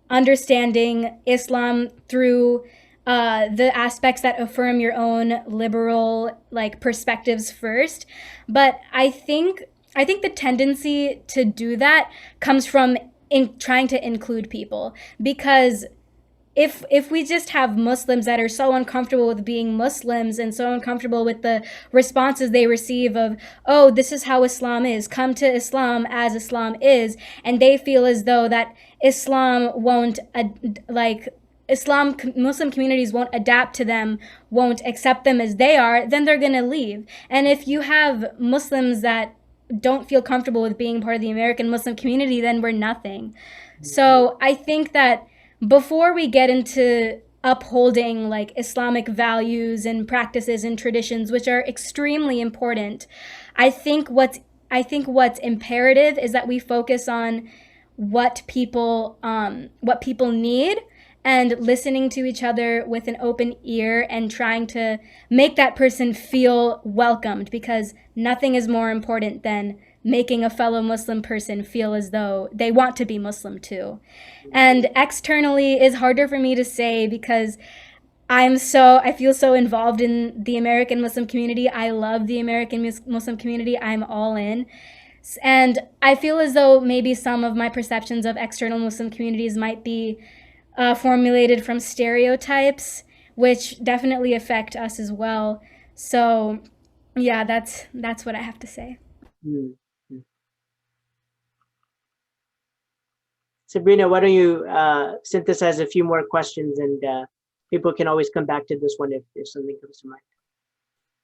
Speaker 2: understanding Islam through the aspects that affirm your own liberal like perspectives first. But I think the tendency to do that comes from trying to include people, because if we just have Muslims that are so uncomfortable with being Muslims and so uncomfortable with the responses they receive of, oh, this is how Islam is, come to Islam as Islam is, and they feel as though that Islam won't Muslim communities won't adapt to them, won't accept them as they are, then they're going to leave. And if you have Muslims that don't feel comfortable with being part of the American Muslim community, then we're nothing. So I think that before we get into upholding like Islamic values and practices and traditions, which are extremely important, I think what's imperative is that we focus on what people need, and listening to each other with an open ear and trying to make that person feel welcomed, because nothing is more important than making a fellow Muslim person feel as though they want to be Muslim too. And externally is harder for me to say, because I feel so involved in the American Muslim community. I love the American Muslim community. I'm all in. And I feel as though maybe some of my perceptions of external Muslim communities might be formulated from stereotypes, which definitely affect us as well. So yeah, that's what I have to say.
Speaker 1: Sabrina, why don't you synthesize a few more questions, and people can always come back to this one if something comes to mind.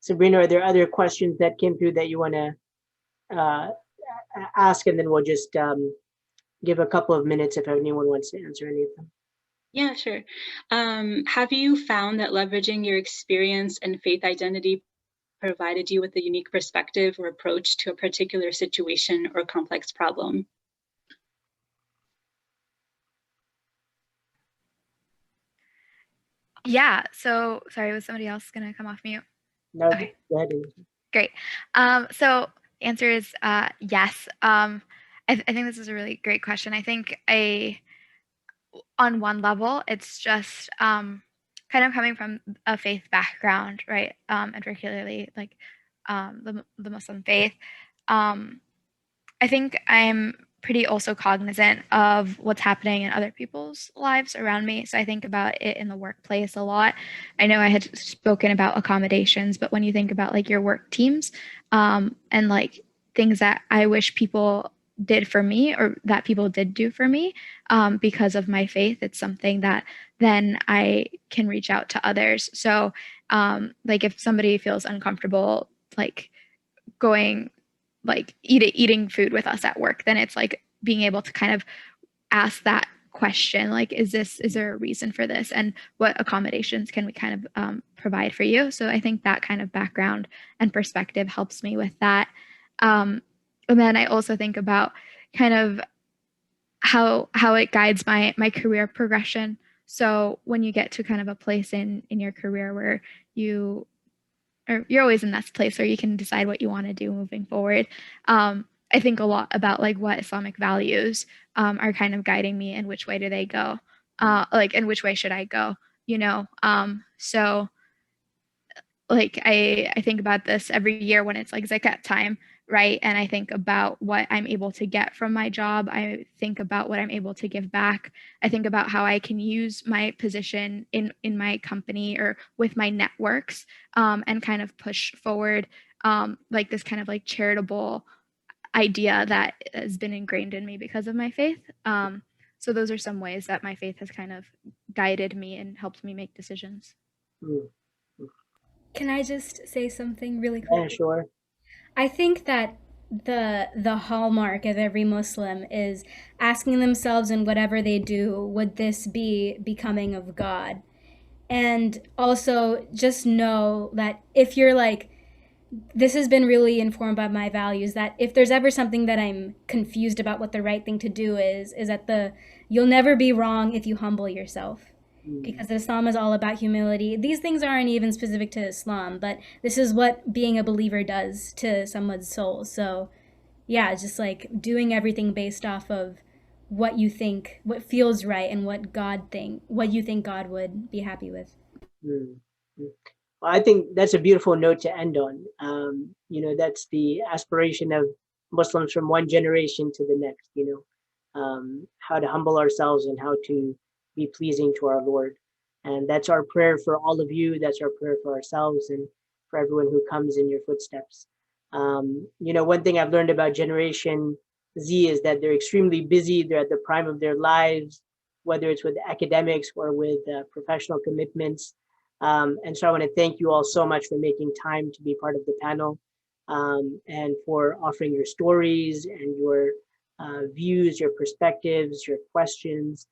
Speaker 1: Sabrina, are there other questions that came through that you want to ask, and then we'll just give a couple of minutes if anyone wants to answer any of them.
Speaker 10: Yeah, sure. Have you found that leveraging your experience and faith identity provided you with a unique perspective or approach to a particular situation or complex problem?
Speaker 5: Yeah. So sorry, was somebody else going to come off mute?
Speaker 1: No,
Speaker 5: Okay.
Speaker 1: go ahead.
Speaker 5: Great. So the answer is yes. I think this is a really great question. I think on one level, it's just kind of coming from a faith background, right? And particularly like the Muslim faith. I think I'm pretty also cognizant of what's happening in other people's lives around me. So I think about it in the workplace a lot. I know I had spoken about accommodations, but when you think about like your work teams and like things that I wish people did for me or that people did do for me because of my faith, it's something that then I can reach out to others. So like if somebody feels uncomfortable, like going like eating food with us at work, then it's like being able to kind of ask that question, like, is there a reason for this, and what accommodations can we kind of provide for you? So I think that kind of background and perspective helps me with that. And then I also think about kind of how it guides my career progression. So when you get to kind of a place in your career where you're always in that place where you can decide what you want to do moving forward. I think a lot about like what Islamic values are kind of guiding me and which way do they go, like, and which way should I go, you know? So like I think about this every year when it's like zakat time, right? And I think about what I'm able to get from my job. I think about what I'm able to give back. I think about how I can use my position in my company or with my networks and kind of push forward like this kind of like charitable idea that has been ingrained in me because of my faith. So those are some ways that my faith has kind of guided me and helped me make decisions.
Speaker 2: Can I just say something really quick?
Speaker 1: Yeah, sure.
Speaker 2: I think that the hallmark of every Muslim is asking themselves in whatever they do, would this be becoming of God? And also just know that if you're like, this has been really informed by my values, that if there's ever something that I'm confused about what the right thing to do is that you'll never be wrong if you humble yourself. Because Islam is all about humility. These things aren't even specific to Islam, but this is what being a believer does to someone's soul. So yeah, just like doing everything based off of what you think, what feels right, and what you think God would be happy with.
Speaker 1: Well, I think that's a beautiful note to end on. You know, that's the aspiration of Muslims from one generation to the next, you know, how to humble ourselves and how to be pleasing to our Lord. And that's our prayer for all of you. That's our prayer for ourselves and for everyone who comes in your footsteps. You know, one thing I've learned about Generation Z is that they're extremely busy. They're at the prime of their lives, whether it's with academics or with professional commitments. And so I want to thank you all so much for making time to be part of the panel and for offering your stories and your views, your perspectives, your questions.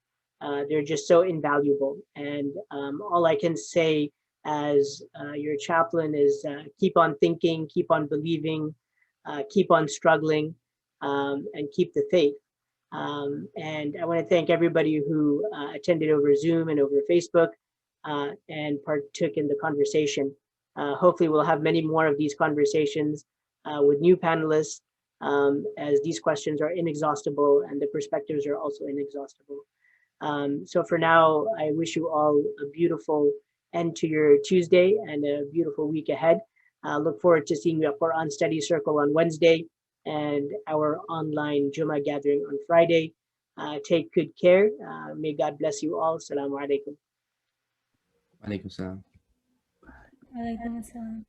Speaker 1: They're just so invaluable. And all I can say as your chaplain is keep on thinking, keep on believing, keep on struggling, and keep the faith. And I want to thank everybody who attended over Zoom and over Facebook and partook in the conversation. Hopefully we'll have many more of these conversations with new panelists as these questions are inexhaustible and the perspectives are also inexhaustible. So for now, I wish you all a beautiful end to your Tuesday and a beautiful week ahead. Look forward to seeing you at Quran Study Circle on Wednesday and our online Jummah gathering on Friday. Take good care. May God bless you all. Assalamu alaikum.
Speaker 9: Alaikum salam.
Speaker 2: Alaikum assalam.